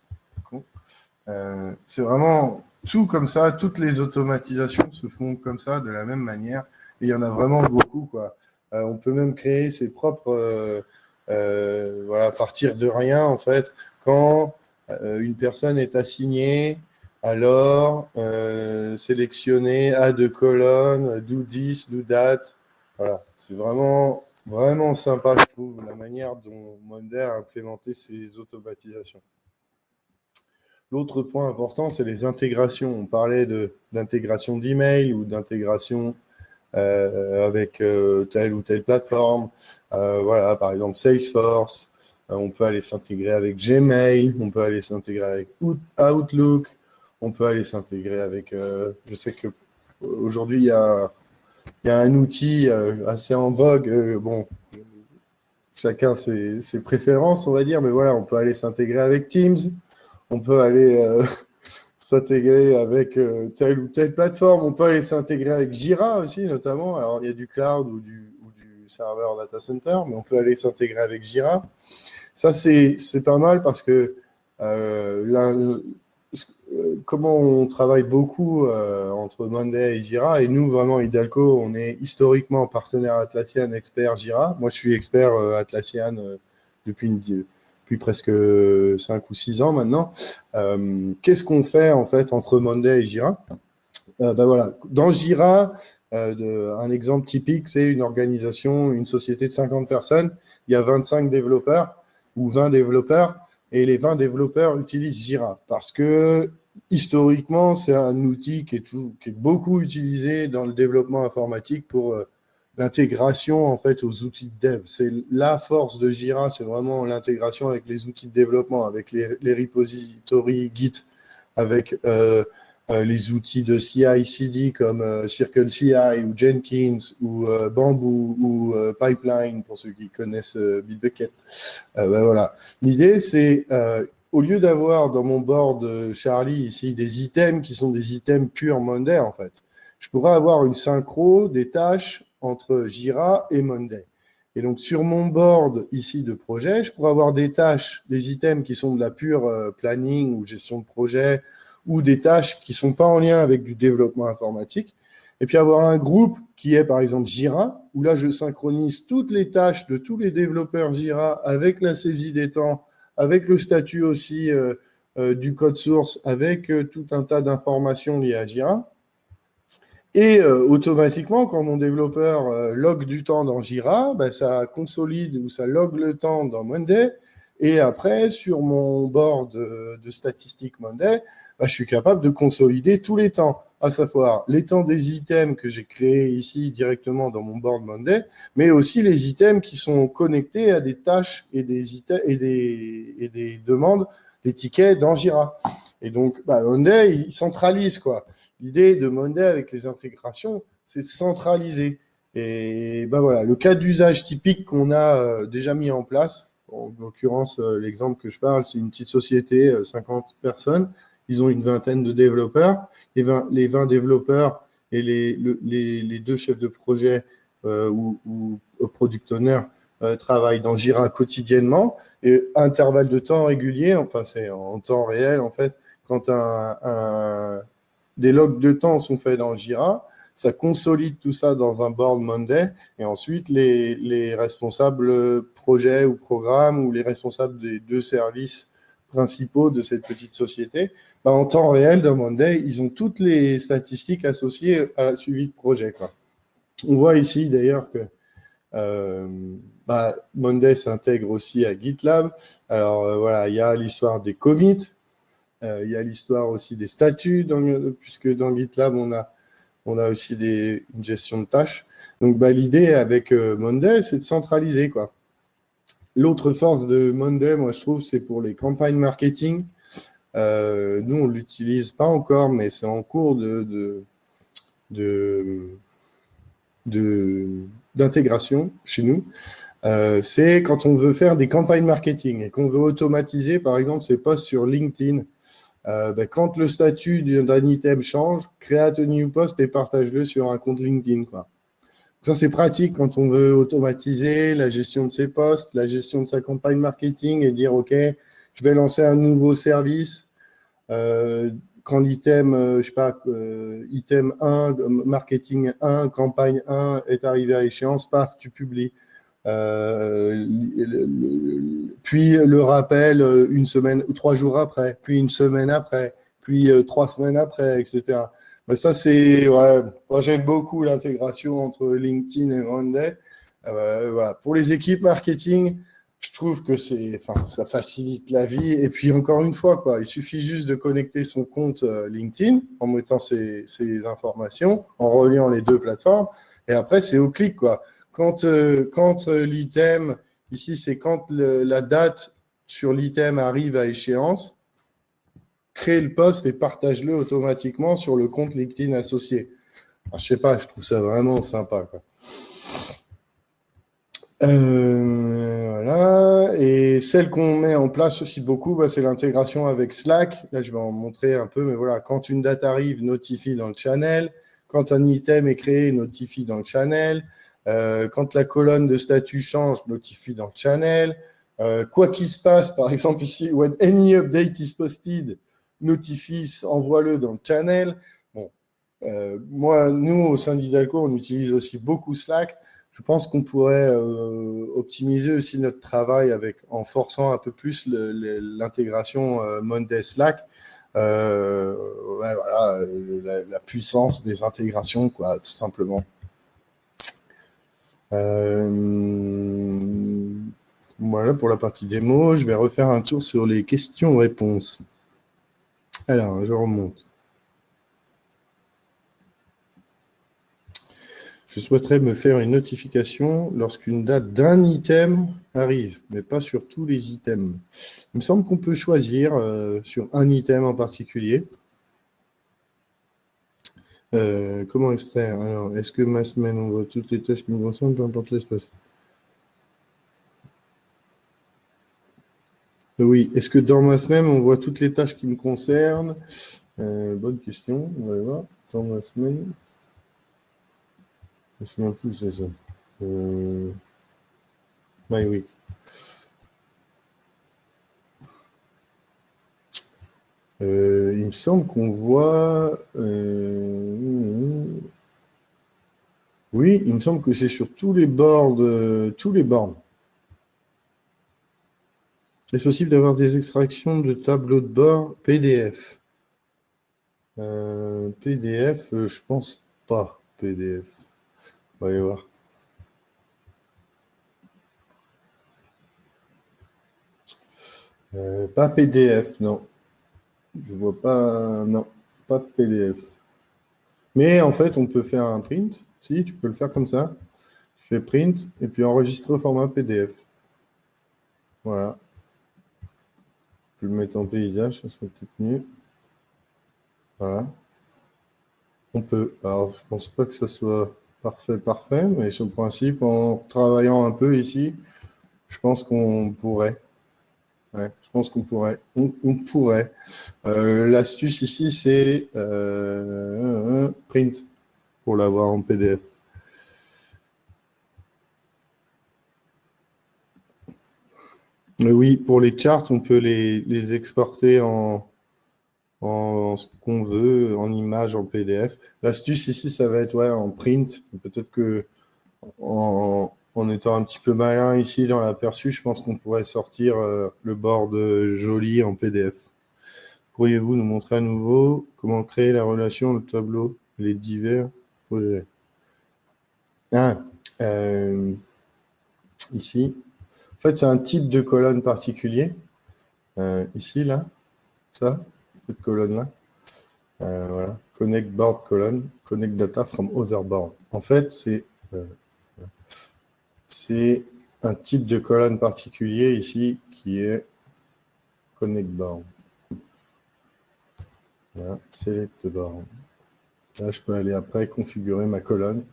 C'est vraiment tout comme ça. Toutes les automatisations se font comme ça, de la même manière. Et il y en a vraiment beaucoup, quoi. On peut même créer ses propres, voilà, partir de rien, en fait. Quand une personne est assignée, alors sélectionner à deux colonnes, do this, do that. Voilà, c'est vraiment, vraiment sympa, je trouve, la manière dont Monday a implémenté ces automatisations. L'autre point important, c'est les intégrations. On parlait d'intégration d'email ou d'intégration avec telle ou telle plateforme. Voilà, par exemple Salesforce. On peut aller s'intégrer avec Gmail. On peut aller s'intégrer avec Outlook. On peut aller s'intégrer avec. Je sais que aujourd'hui il y a un outil assez en vogue. Bon, chacun ses préférences, on va dire, mais voilà, on peut aller s'intégrer avec Teams. On peut aller s'intégrer avec telle ou telle plateforme. On peut aller s'intégrer avec Jira aussi, notamment. Alors, il y a du cloud ou du serveur data center, mais on peut aller s'intégrer avec Jira. Ça, c'est pas mal parce que comment on travaille beaucoup entre Monday et Jira, et nous, vraiment, Hidalgo, on est historiquement partenaire Atlassian, expert Jira. Moi, je suis expert Atlassian depuis presque 5 ou 6 ans maintenant. Qu'est-ce qu'on fait en fait entre Monday et Jira? Voilà. Dans Jira, un exemple typique, c'est une organisation, une société de 50 personnes. Il y a 25 développeurs ou 20 développeurs, et les 20 développeurs utilisent Jira parce que historiquement, c'est un outil qui est beaucoup utilisé dans le développement informatique pour l'intégration en fait aux outils de dev. C'est la force de Jira, c'est vraiment l'intégration avec les outils de développement, avec les repositories Git, avec les outils de CI/CD comme CircleCI ou Jenkins ou Bamboo ou Pipeline pour ceux qui connaissent Bitbucket. Voilà. L'idée, c'est au lieu d'avoir dans mon board Charlie ici des items qui sont des items purs Monday en fait, je pourrais avoir une synchro des tâches entre Jira et Monday. Et donc sur mon board ici de projet, je pourrais avoir des tâches, des items qui sont de la pure planning ou gestion de projet, ou des tâches qui ne sont pas en lien avec du développement informatique, et puis avoir un groupe qui est par exemple Jira, où là je synchronise toutes les tâches de tous les développeurs Jira avec la saisie des temps, avec le statut aussi du code source, avec tout un tas d'informations liées à Jira. Et automatiquement, quand mon développeur log du temps dans Jira, ben, ça consolide ou ça log le temps dans Monday, et après, sur mon board de statistiques Monday, bah, je suis capable de consolider tous les temps, à savoir les temps des items que j'ai créés ici directement dans mon board Monday, mais aussi les items qui sont connectés à des tâches et des demandes, des tickets dans Jira. Et donc, bah, Monday, il centralise, quoi. L'idée de Monday avec les intégrations, c'est de centraliser. Et bah, voilà, le cas d'usage typique qu'on a déjà mis en place, en l'occurrence, l'exemple que je parle, c'est une petite société, 50 personnes. Ils ont une vingtaine de développeurs. Les 20 développeurs et les deux chefs de projet ou product owners travaillent dans Jira quotidiennement. Et intervalle de temps régulier, enfin c'est en temps réel en fait, quand des logs de temps sont faits dans Jira, ça consolide tout ça dans un board Monday, et ensuite les responsables projets ou programmes ou les responsables des deux services principaux de cette petite société, bah, en temps réel dans Monday, ils ont toutes les statistiques associées à la suivi de projet, quoi. On voit ici d'ailleurs que Monday s'intègre aussi à GitLab. Alors voilà, il y a l'histoire des commits, il y a l'histoire aussi des statuts, puisque dans GitLab, on a aussi une gestion de tâches. Donc, l'idée avec Monday, c'est de centraliser, quoi. L'autre force de Monday, moi, je trouve, c'est pour les campagnes marketing. Nous, on ne l'utilise pas encore, mais c'est en cours d'intégration chez nous. C'est quand on veut faire des campagnes marketing et qu'on veut automatiser, par exemple, ces posts sur LinkedIn. Quand le statut d'un item change, create a new post et partage-le sur un compte LinkedIn, quoi. Ça, c'est pratique quand on veut automatiser la gestion de ses posts, la gestion de sa campagne marketing et dire, OK, je vais lancer un nouveau service. Quand l'item, item 1, marketing 1, campagne 1 est arrivé à échéance, paf, tu publies. Puis le rappel 1 semaine ou 3 jours après, puis 1 semaine après, puis 3 semaines après, etc. Ça, c'est, ouais, moi j'aime beaucoup l'intégration entre LinkedIn et Monday. Voilà. Pour les équipes marketing, je trouve que ça facilite la vie. Et puis encore une fois, quoi, il suffit juste de connecter son compte LinkedIn en mettant ses informations, en reliant les deux plateformes. Et après, c'est au clic, quoi. Quand l'item, ici, c'est quand la date sur l'item arrive à échéance, crée le post et partage-le automatiquement sur le compte LinkedIn associé. Alors, je sais pas, je trouve ça vraiment sympa, quoi. Voilà. Et celle qu'on met en place aussi beaucoup, c'est l'intégration avec Slack. Là, je vais en montrer un peu, mais voilà, quand une date arrive, notifie dans le channel. Quand un item est créé, notifie dans le channel. Quand la colonne de statut change, notifie dans le channel. Quoi qu'il se passe, par exemple ici, when any update is posted, notifie, envoie-le dans le channel. Bon, nous, au sein d'Hidalgo, on utilise aussi beaucoup Slack. Je pense qu'on pourrait optimiser aussi notre travail en forçant un peu plus l'intégration Monday Slack. Voilà, la puissance des intégrations, quoi, tout simplement. Voilà pour la partie démo. Je vais refaire un tour sur les questions-réponses. Alors, je remonte. Je souhaiterais me faire une notification lorsqu'une date d'un item arrive, mais pas sur tous les items. Il me semble qu'on peut choisir sur un item en particulier. Comment extraire? Alors, est-ce que ma semaine, on voit toutes les tâches qui me concernent, peu importe l'espace? Oui. Est-ce que dans ma semaine, on voit toutes les tâches qui me concernent? Bonne question. On va voir. Dans ma semaine. Je me souviens plus, c'est ça. My week. Il me semble qu'on voit. Oui, il me semble que c'est sur tous les boards. Est-ce possible d'avoir des extractions de tableaux de bord PDF? PDF, je pense pas. PDF. On va aller voir. Pas PDF, non. Je vois pas. Non, pas PDF. Mais en fait, on peut faire un print. Si, tu peux le faire comme ça. Tu fais print et puis enregistrer au format PDF. Voilà. Je peux le mettre en paysage, ça serait peut-être mieux. Voilà. On peut. Alors, je pense pas que ça soit parfait, mais sur le principe, en travaillant un peu ici, je pense qu'on pourrait. Ouais, je pense qu'on pourrait. On pourrait. L'astuce ici, c'est print pour l'avoir en PDF. Oui, pour les charts, on peut les exporter en ce qu'on veut, en image, en PDF. L'astuce ici, ça va être en print. Peut-être que en étant un petit peu malin ici dans l'aperçu, je pense qu'on pourrait sortir le board joli en PDF. Pourriez-vous nous montrer à nouveau comment créer la relation, le tableau, les divers projets? Ici. En fait, c'est un type de colonne particulier. Ici, là, cette colonne-là. Voilà. Connect board column, connect data from other board. En fait, c'est un type de colonne particulier ici qui est connect board. Voilà, select board. Là, je peux aller après configurer ma colonne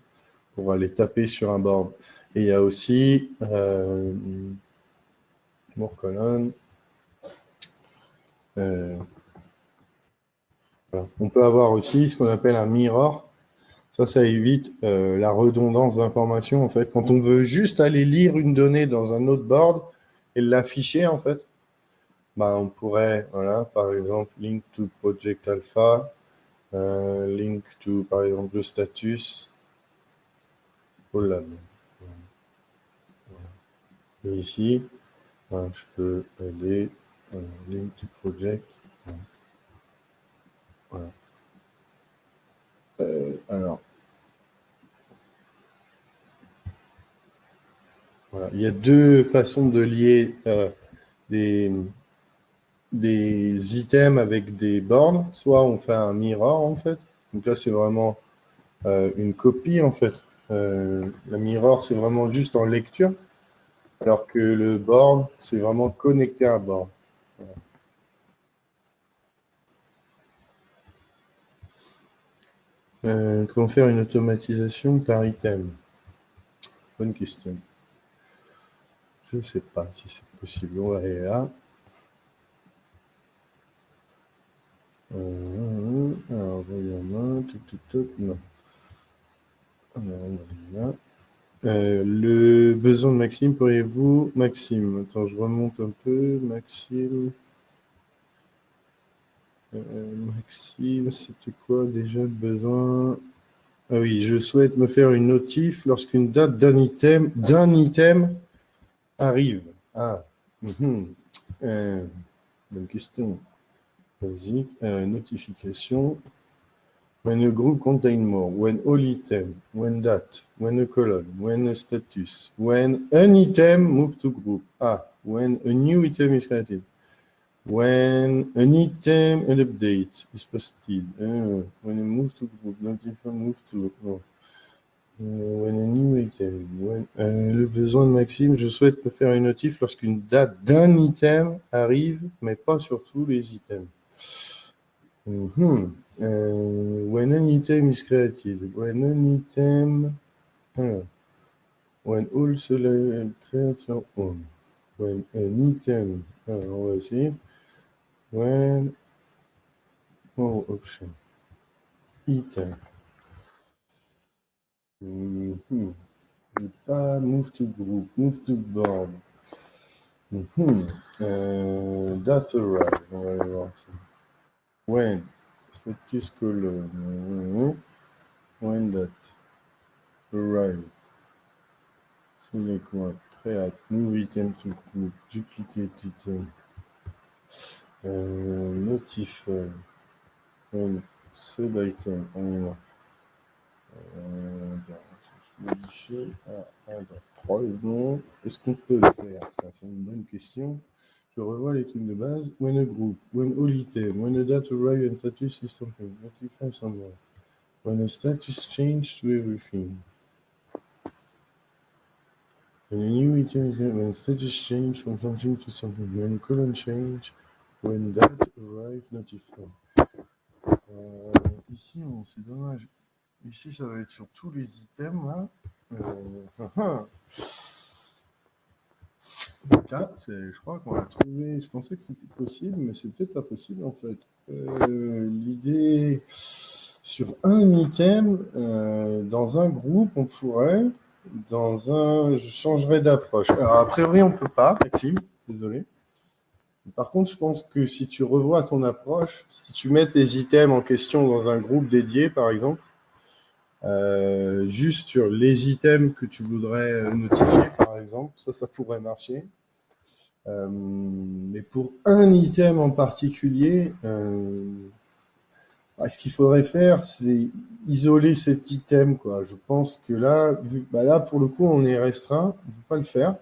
pour aller taper sur un board. Et il y a aussi more colonne. Voilà. On peut avoir aussi ce qu'on appelle un mirror. Ça évite la redondance d'informations, en fait. Quand on veut juste aller lire une donnée dans un autre board et l'afficher, en fait, on pourrait, voilà, par exemple, link to project alpha, link to, par exemple, le status. Oh là là. Et ici, je peux aller link to project. Voilà. Alors, voilà. Il y a deux façons de lier des items avec des bornes. Soit on fait un mirror, en fait. Donc là, c'est vraiment une copie, en fait. La mirror, c'est vraiment juste en lecture, alors que le board, c'est vraiment connecté à board. Voilà. Comment faire une automatisation par item? Bonne question. Je ne sais pas si c'est possible. On va aller là. Alors, regarde, non. Alors, le besoin de Maxime, pourriez-vous... Maxime, attends, je remonte un peu. Maxime, c'était quoi déjà le besoin? Ah oui, je souhaite me faire une notif lorsqu'une date d'un item arrive. Ah, bonne question. Basique, notification. When a group contain more, when all item, when that, when a column, when a status, when an item move to group. Ah, when a new item is created. When an item, an update is posted. When a move to group, not different move to. No. When a new item. Le besoin de Maxime, je souhaite me faire une notif lorsqu'une date d'un item arrive, mais pas sur tous les items. When an item is created, when an item, when all select creator on, when an item, on va essayer, when, option, item, pas move to group, move to board, data arrive, on va aller voir ça. When, status column, when that arrive. Select one, create, move item to group, duplicate item, notify, sub item, modifier, est-ce qu'on peut le faire? Ça, c'est une bonne question. Je revois les trucs de base. When a group, when all item, when a data arrive and status is something, notify someone. When a status change to everything. When a new item, when status change from something to something, when a column change, when that arrive, notify. Ici, c'est dommage. Ici, ça va être sur tous les items, là. Là, je crois qu'on a trouvé... Je pensais que c'était possible, mais c'est peut-être pas possible, en fait. L'idée... Sur un item, dans un groupe, on pourrait... Je changerais d'approche. Alors, a priori, on ne peut pas, Maxime. Désolé. Par contre, je pense que si tu revois ton approche, si tu mets tes items en question dans un groupe dédié, par exemple, juste sur les items que tu voudrais notifier, par exemple, ça pourrait marcher. Mais pour un item en particulier, ce qu'il faudrait faire, c'est isoler cet item, quoi. Je pense que là, là, pour le coup, on est restreint, on ne peut pas le faire.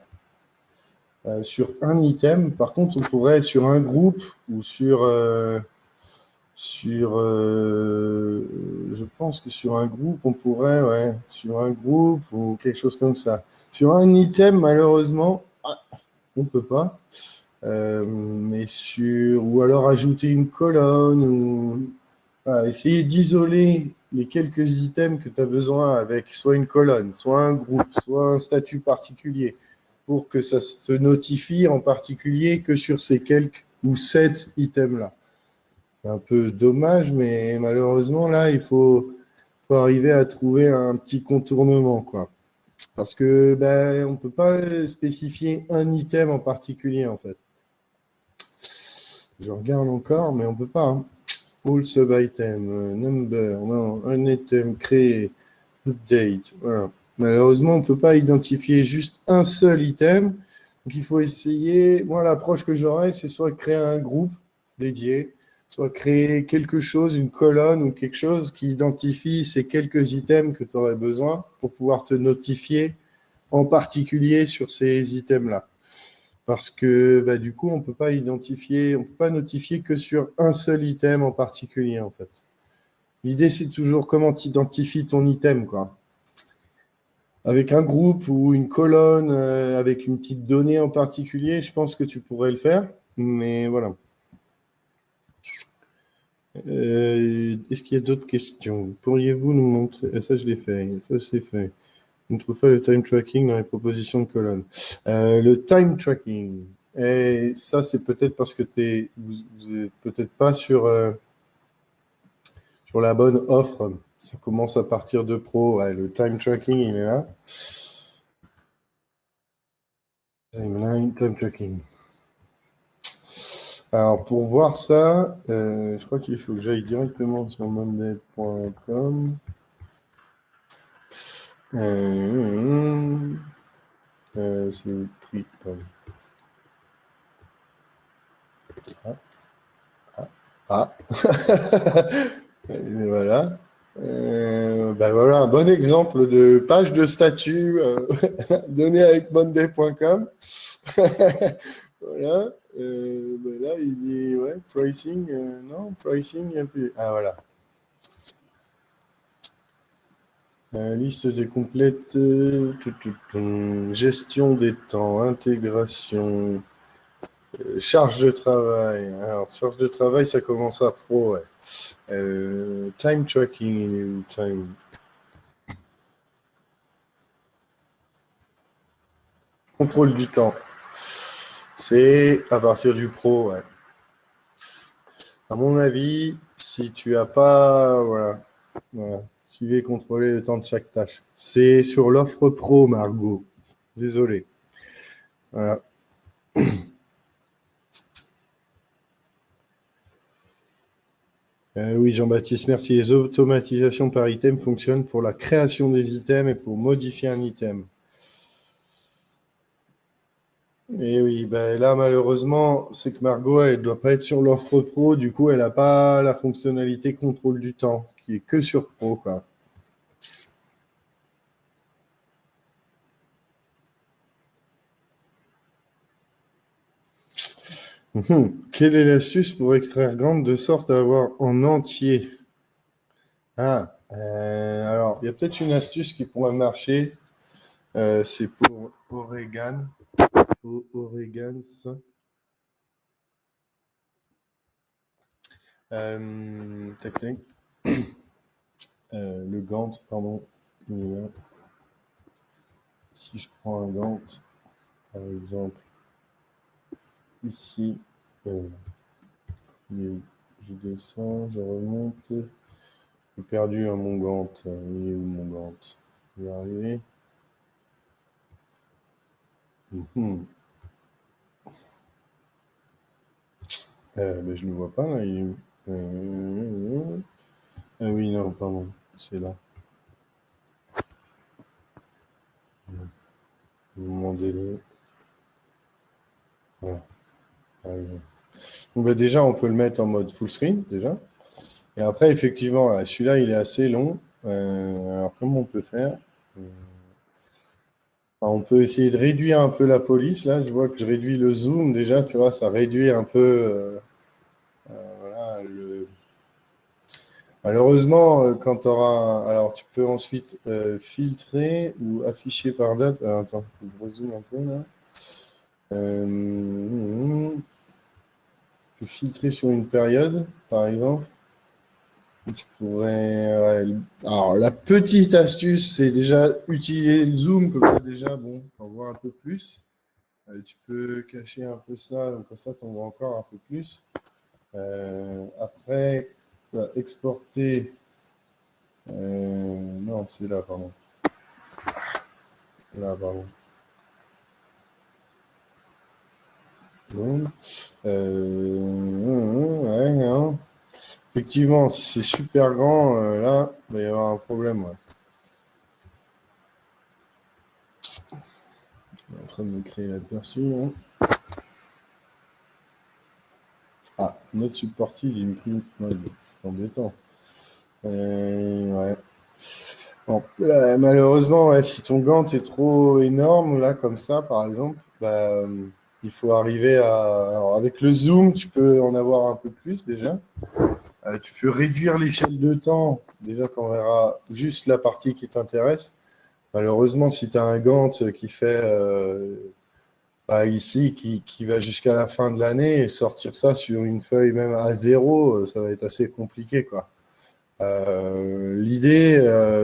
Sur un item, par contre, on pourrait sur un groupe ou je pense que sur un groupe, on pourrait, ouais, sur un groupe ou quelque chose comme ça. Sur un item, malheureusement, on ne peut pas. Mais ou alors ajouter une colonne ou essayer d'isoler les quelques items que tu as besoin avec soit une colonne, soit un groupe, soit un statut particulier, pour que ça se notifie en particulier que sur ces quelques ou 7 items-là. C'est un peu dommage, mais malheureusement, là, il faut arriver à trouver un petit contournement, quoi. Parce que on ne peut pas spécifier un item en particulier, en fait. Je regarde encore, mais on ne peut pas. Hein. All sub-item, number, non, un item créé, update, voilà. Malheureusement, on ne peut pas identifier juste un seul item. Donc, il faut essayer. Moi, l'approche que j'aurais, c'est soit créer un groupe dédié, soit créer quelque chose, une colonne ou quelque chose qui identifie ces quelques items que tu aurais besoin pour pouvoir te notifier en particulier sur ces items-là. Parce que du coup, on ne peut pas notifier que sur un seul item en particulier, en fait. L'idée, c'est toujours comment tu identifies ton item, quoi. avec un groupe ou une colonne, avec une petite donnée en particulier, je pense que tu pourrais le faire. Mais voilà. Est-ce qu'il y a d'autres questions? Pourriez-vous nous montrer? Ça, je l'ai fait. Ça, je l'ai fait. On ne trouve pas le time tracking dans les propositions de colonne. Le time tracking. Et ça, c'est peut-être parce que vous n'êtes peut-être pas sur la bonne offre. Ça commence à partir de pro. Ouais, le time tracking, il est là. Timeline, time tracking. Alors, pour voir ça, je crois qu'il faut que j'aille directement sur monday.com. C'est écrit. Ah. Et voilà. Ben voilà un bon exemple de page de statut donnée avec monday.com. Voilà. Ben là, il dit ouais, pricing, non, pricing, il n'y a plus. Ah voilà. Liste des complètes, gestion des temps, intégration, charge de travail. Alors, charge de travail, ça commence à pro, ouais. Time tracking, time. Contrôle du temps. C'est à partir du pro, ouais. À mon avis, si tu n'as pas, voilà, suivez et contrôlez le temps de chaque tâche. C'est sur l'offre pro, Margot. Désolé. Voilà. Oui, Jean-Baptiste, merci. Les automatisations par item fonctionnent pour la création des items et pour modifier un item. Et oui, ben là, malheureusement, c'est que Margot, elle ne doit pas être sur l'offre pro. Du coup, elle n'a pas la fonctionnalité contrôle du temps, qui est que sur pro, quoi. Quelle est l'astuce pour extraire Gantt de sorte à avoir en entier? Ah, alors, il y a peut-être une astuce qui pourrait marcher. C'est pour Oregon. Oregon, c'est ça? Tac, tac. Le Gantt, pardon. Si je prends un Gantt, par exemple, ici, je descends, je remonte. J'ai perdu mon Gantt. Il est où mon Gantt? Il va arriver. Ben, je ne le vois pas là. Ah oui, non, pardon. C'est là. Demandez-le. Voilà. Donc, ben, déjà, on peut le mettre en mode full screen, déjà. Et après, effectivement, celui-là, il est assez long. Alors, comment on peut faire? On peut essayer de réduire un peu la police. Là, je vois que je réduis le zoom. Déjà, tu vois, ça réduit un peu voilà, Malheureusement, quand tu auras. Alors, tu peux ensuite filtrer ou afficher par date. Alors, attends, je résume un peu là. Tu peux filtrer sur une période, par exemple. Tu pourrais. Alors, la petite astuce, c'est déjà utiliser le zoom, comme ça, déjà, bon, on voit un peu plus. Tu peux cacher un peu ça, donc comme ça, tu en vois encore un peu plus. Après, exporter. Non, c'est là, pardon. Là, pardon. Bon. Ouais, non. Effectivement, si c'est super grand, là, il va y avoir un problème. Ouais. Je suis en train de me créer l'aperçu. Hein. Ah, notre supportive, il me prime. C'est embêtant. Ouais. Bon, là, malheureusement, ouais, si ton gant est trop énorme, là, comme ça, par exemple, bah, il faut arriver à. Alors, avec le zoom, tu peux en avoir un peu plus déjà. Tu peux réduire l'échelle de temps. Déjà, qu'on verra juste la partie qui t'intéresse. Malheureusement, si tu as un Gantt qui fait ici, qui va jusqu'à la fin de l'année, et sortir ça sur une feuille même à zéro, ça va être assez compliqué, quoi. L'idée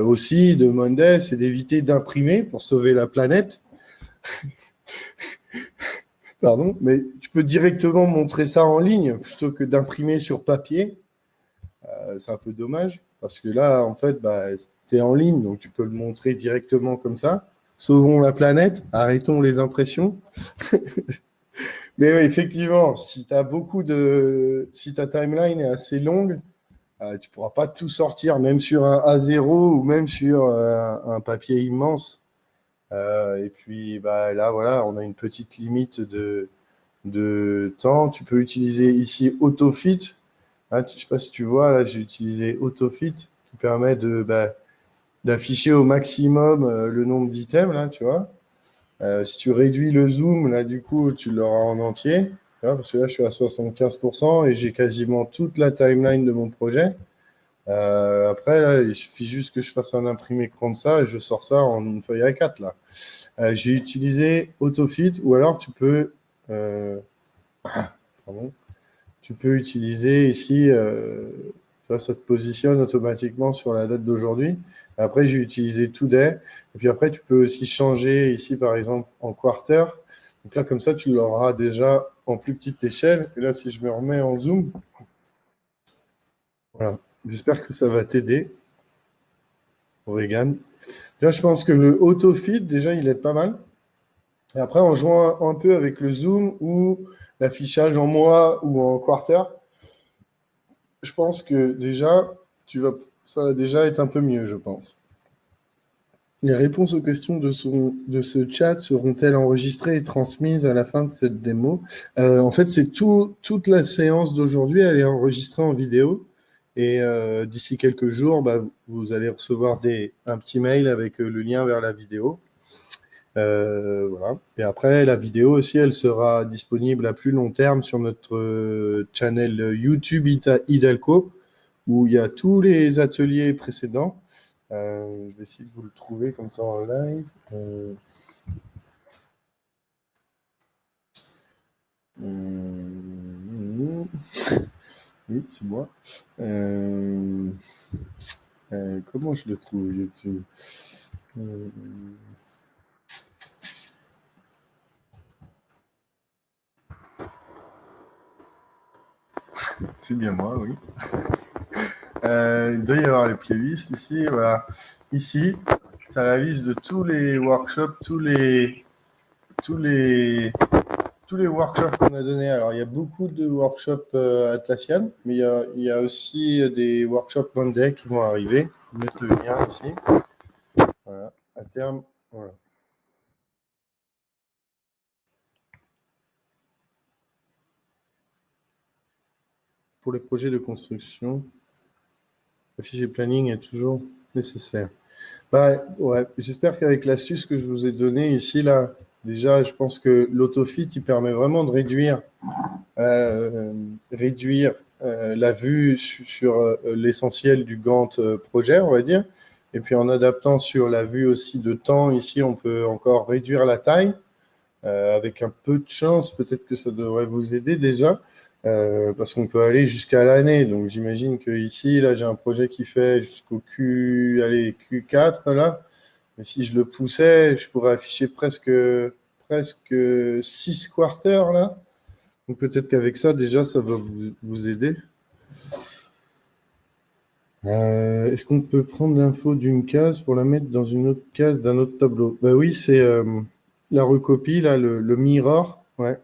aussi de Monday, c'est d'éviter d'imprimer pour sauver la planète. Pardon, mais tu peux directement montrer ça en ligne plutôt que d'imprimer sur papier. C'est un peu dommage parce que là, en fait, tu es en ligne, donc tu peux le montrer directement comme ça. Sauvons la planète, arrêtons les impressions. Mais oui, effectivement, si tu as si ta timeline est assez longue, tu ne pourras pas tout sortir, même sur un A0 ou même sur un papier immense. Et puis là, voilà, on a une petite limite de temps. Tu peux utiliser ici AutoFit. Je ne sais pas si tu vois, là, j'ai utilisé AutoFit qui permet d'afficher au maximum le nombre d'items, là, tu vois. Si tu réduis le zoom, là, du coup, tu l'auras en entier. Parce que là, je suis à 75% et j'ai quasiment toute la timeline de mon projet. Après, là, il suffit juste que je fasse un imprimé écran de ça et je sors ça en une feuille A4, là. J'ai utilisé AutoFit ou alors tu peux... pardon. Tu peux utiliser ici, ça te positionne automatiquement sur la date d'aujourd'hui. Après, j'ai utilisé Today. Et puis après, tu peux aussi changer ici, par exemple, en quarter. Donc là, comme ça, tu l'auras déjà en plus petite échelle. Et là, si je me remets en zoom, voilà. J'espère que ça va t'aider, Regan. Là, je pense que le AutoFit, déjà, il est pas mal. Et après, en jouant un peu avec le zoom ou l'affichage en mois ou en quarter, je pense que déjà, ça va déjà être un peu mieux, je pense. Les réponses aux questions de ce chat seront-elles enregistrées et transmises à la fin de cette démo? En fait, c'est toute la séance d'aujourd'hui, elle est enregistrée en vidéo. Et d'ici quelques jours, vous allez recevoir un petit mail avec le lien vers la vidéo. Voilà. Et après, la vidéo aussi, elle sera disponible à plus long terme sur notre channel YouTube Hidalgo, où il y a tous les ateliers précédents. Je vais essayer de vous le trouver comme ça en live. Oui, c'est moi. Comment je le trouve, YouTube? C'est bien moi, oui. Il doit y avoir les playlists ici. Voilà. Ici, tu as la liste de tous les workshops, tous les workshops qu'on a donnés. Alors, il y a beaucoup de workshops Atlassian, mais il y a aussi des workshops Monday qui vont arriver. Je vais mettre le lien ici. Voilà. À terme, voilà. Pour les projets de construction, le fichier planning est toujours nécessaire. Ouais, j'espère qu'avec l'astuce que je vous ai donnée ici, là, déjà, je pense que l'autofit, il permet vraiment de réduire la vue sur l'essentiel du Gantt projet, on va dire. Et puis en adaptant sur la vue aussi de temps, ici, on peut encore réduire la taille. Avec un peu de chance, peut-être que ça devrait vous aider déjà. Parce qu'on peut aller jusqu'à l'année. Donc j'imagine que ici, là, j'ai un projet qui fait jusqu'au Q4 là. Mais si je le poussais, je pourrais afficher presque 6 quarters là. Donc peut-être qu'avec ça, déjà, ça va vous aider. Est-ce qu'on peut prendre l'info d'une case pour la mettre dans une autre case d'un autre tableau? Oui, c'est la recopie, là, le mirror. Ouais.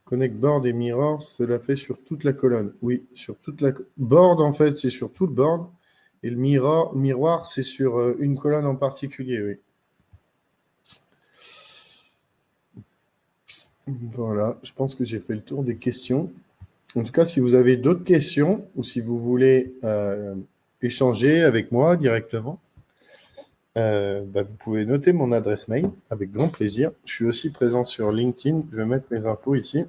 Connect board et mirror, cela fait sur toute la colonne. Oui, sur toute la board, en fait, c'est sur tout le board. Et le miroir, c'est sur une colonne en particulier, oui. Voilà, je pense que j'ai fait le tour des questions. En tout cas, si vous avez d'autres questions ou si vous voulez échanger avec moi directement, vous pouvez noter mon adresse mail avec grand plaisir. Je suis aussi présent sur LinkedIn. Je vais mettre mes infos ici.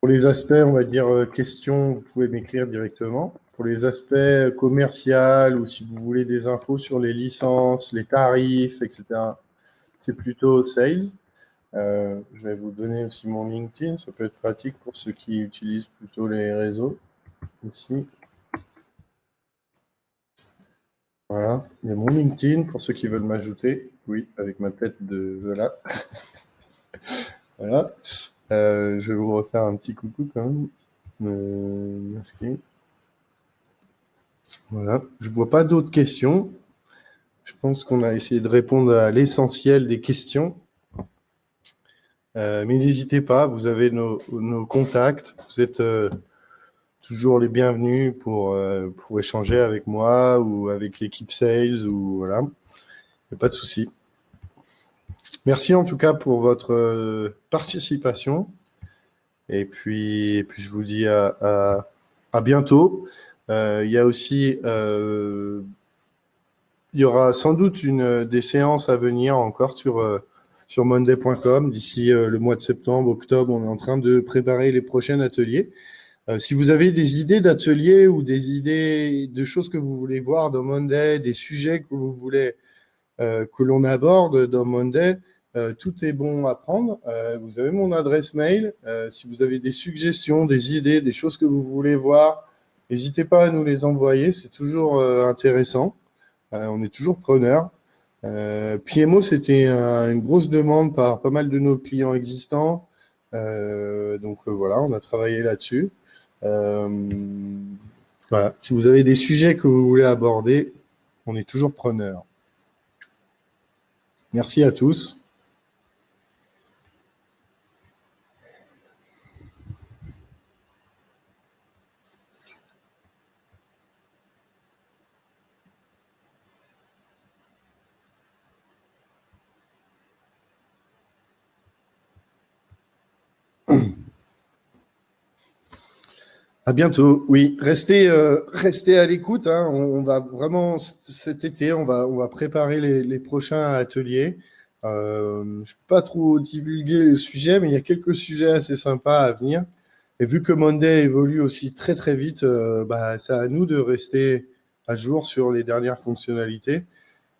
Pour les aspects, on va dire questions, vous pouvez m'écrire directement. pour les aspects commerciaux ou si vous voulez des infos sur les licences, les tarifs, etc., c'est plutôt sales. Je vais vous donner aussi mon LinkedIn, ça peut être pratique pour ceux qui utilisent plutôt les réseaux. Ici. Voilà, il y a mon LinkedIn pour ceux qui veulent m'ajouter. Oui, avec ma tête de voilà. Voilà. Je vais vous refaire un petit coucou quand même. Masqué. Voilà. Je ne vois pas d'autres questions. Je pense qu'on a essayé de répondre à l'essentiel des questions. Mais n'hésitez pas, vous avez nos contacts. Vous êtes toujours les bienvenus pour échanger avec moi ou avec l'équipe Sales. Ou, voilà. Il n'y a pas de souci. Merci en tout cas pour votre participation. Et puis je vous dis à bientôt. Il y a aussi, il y aura sans doute des séances à venir encore sur monday.com. D'ici le mois de septembre, octobre, on est en train de préparer les prochains ateliers. Si vous avez des idées d'ateliers ou des idées de choses que vous voulez voir dans Monday, des sujets que vous voulez que l'on aborde dans Monday, tout est bon à prendre. Vous avez mon adresse mail. Si vous avez des suggestions, des idées, des choses que vous voulez voir, n'hésitez pas à nous les envoyer. C'est toujours intéressant. On est toujours preneurs. PMO, c'était une grosse demande par pas mal de nos clients existants. Donc voilà, on a travaillé là-dessus. Voilà. Si vous avez des sujets que vous voulez aborder, on est toujours preneurs. Merci à tous. À bientôt. Oui, restez à l'écoute. Hein. On va vraiment cet été, on va préparer les prochains ateliers. Je ne peux pas trop divulguer les sujets, mais il y a quelques sujets assez sympas à venir. Et vu que Monday évolue aussi très très vite, c'est à nous de rester à jour sur les dernières fonctionnalités.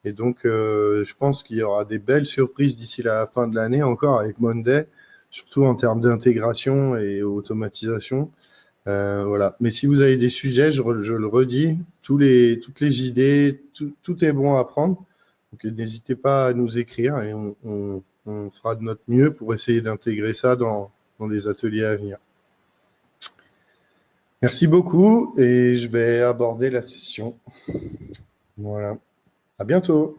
Et donc, je pense qu'il y aura des belles surprises d'ici la fin de l'année encore avec Monday, surtout en termes d'intégration et automatisation. Voilà. Mais si vous avez des sujets, je le redis, toutes les idées, tout est bon à prendre. Donc n'hésitez pas à nous écrire et on fera de notre mieux pour essayer d'intégrer ça dans les ateliers à venir. Merci beaucoup et je vais aborder la session. Voilà. À bientôt.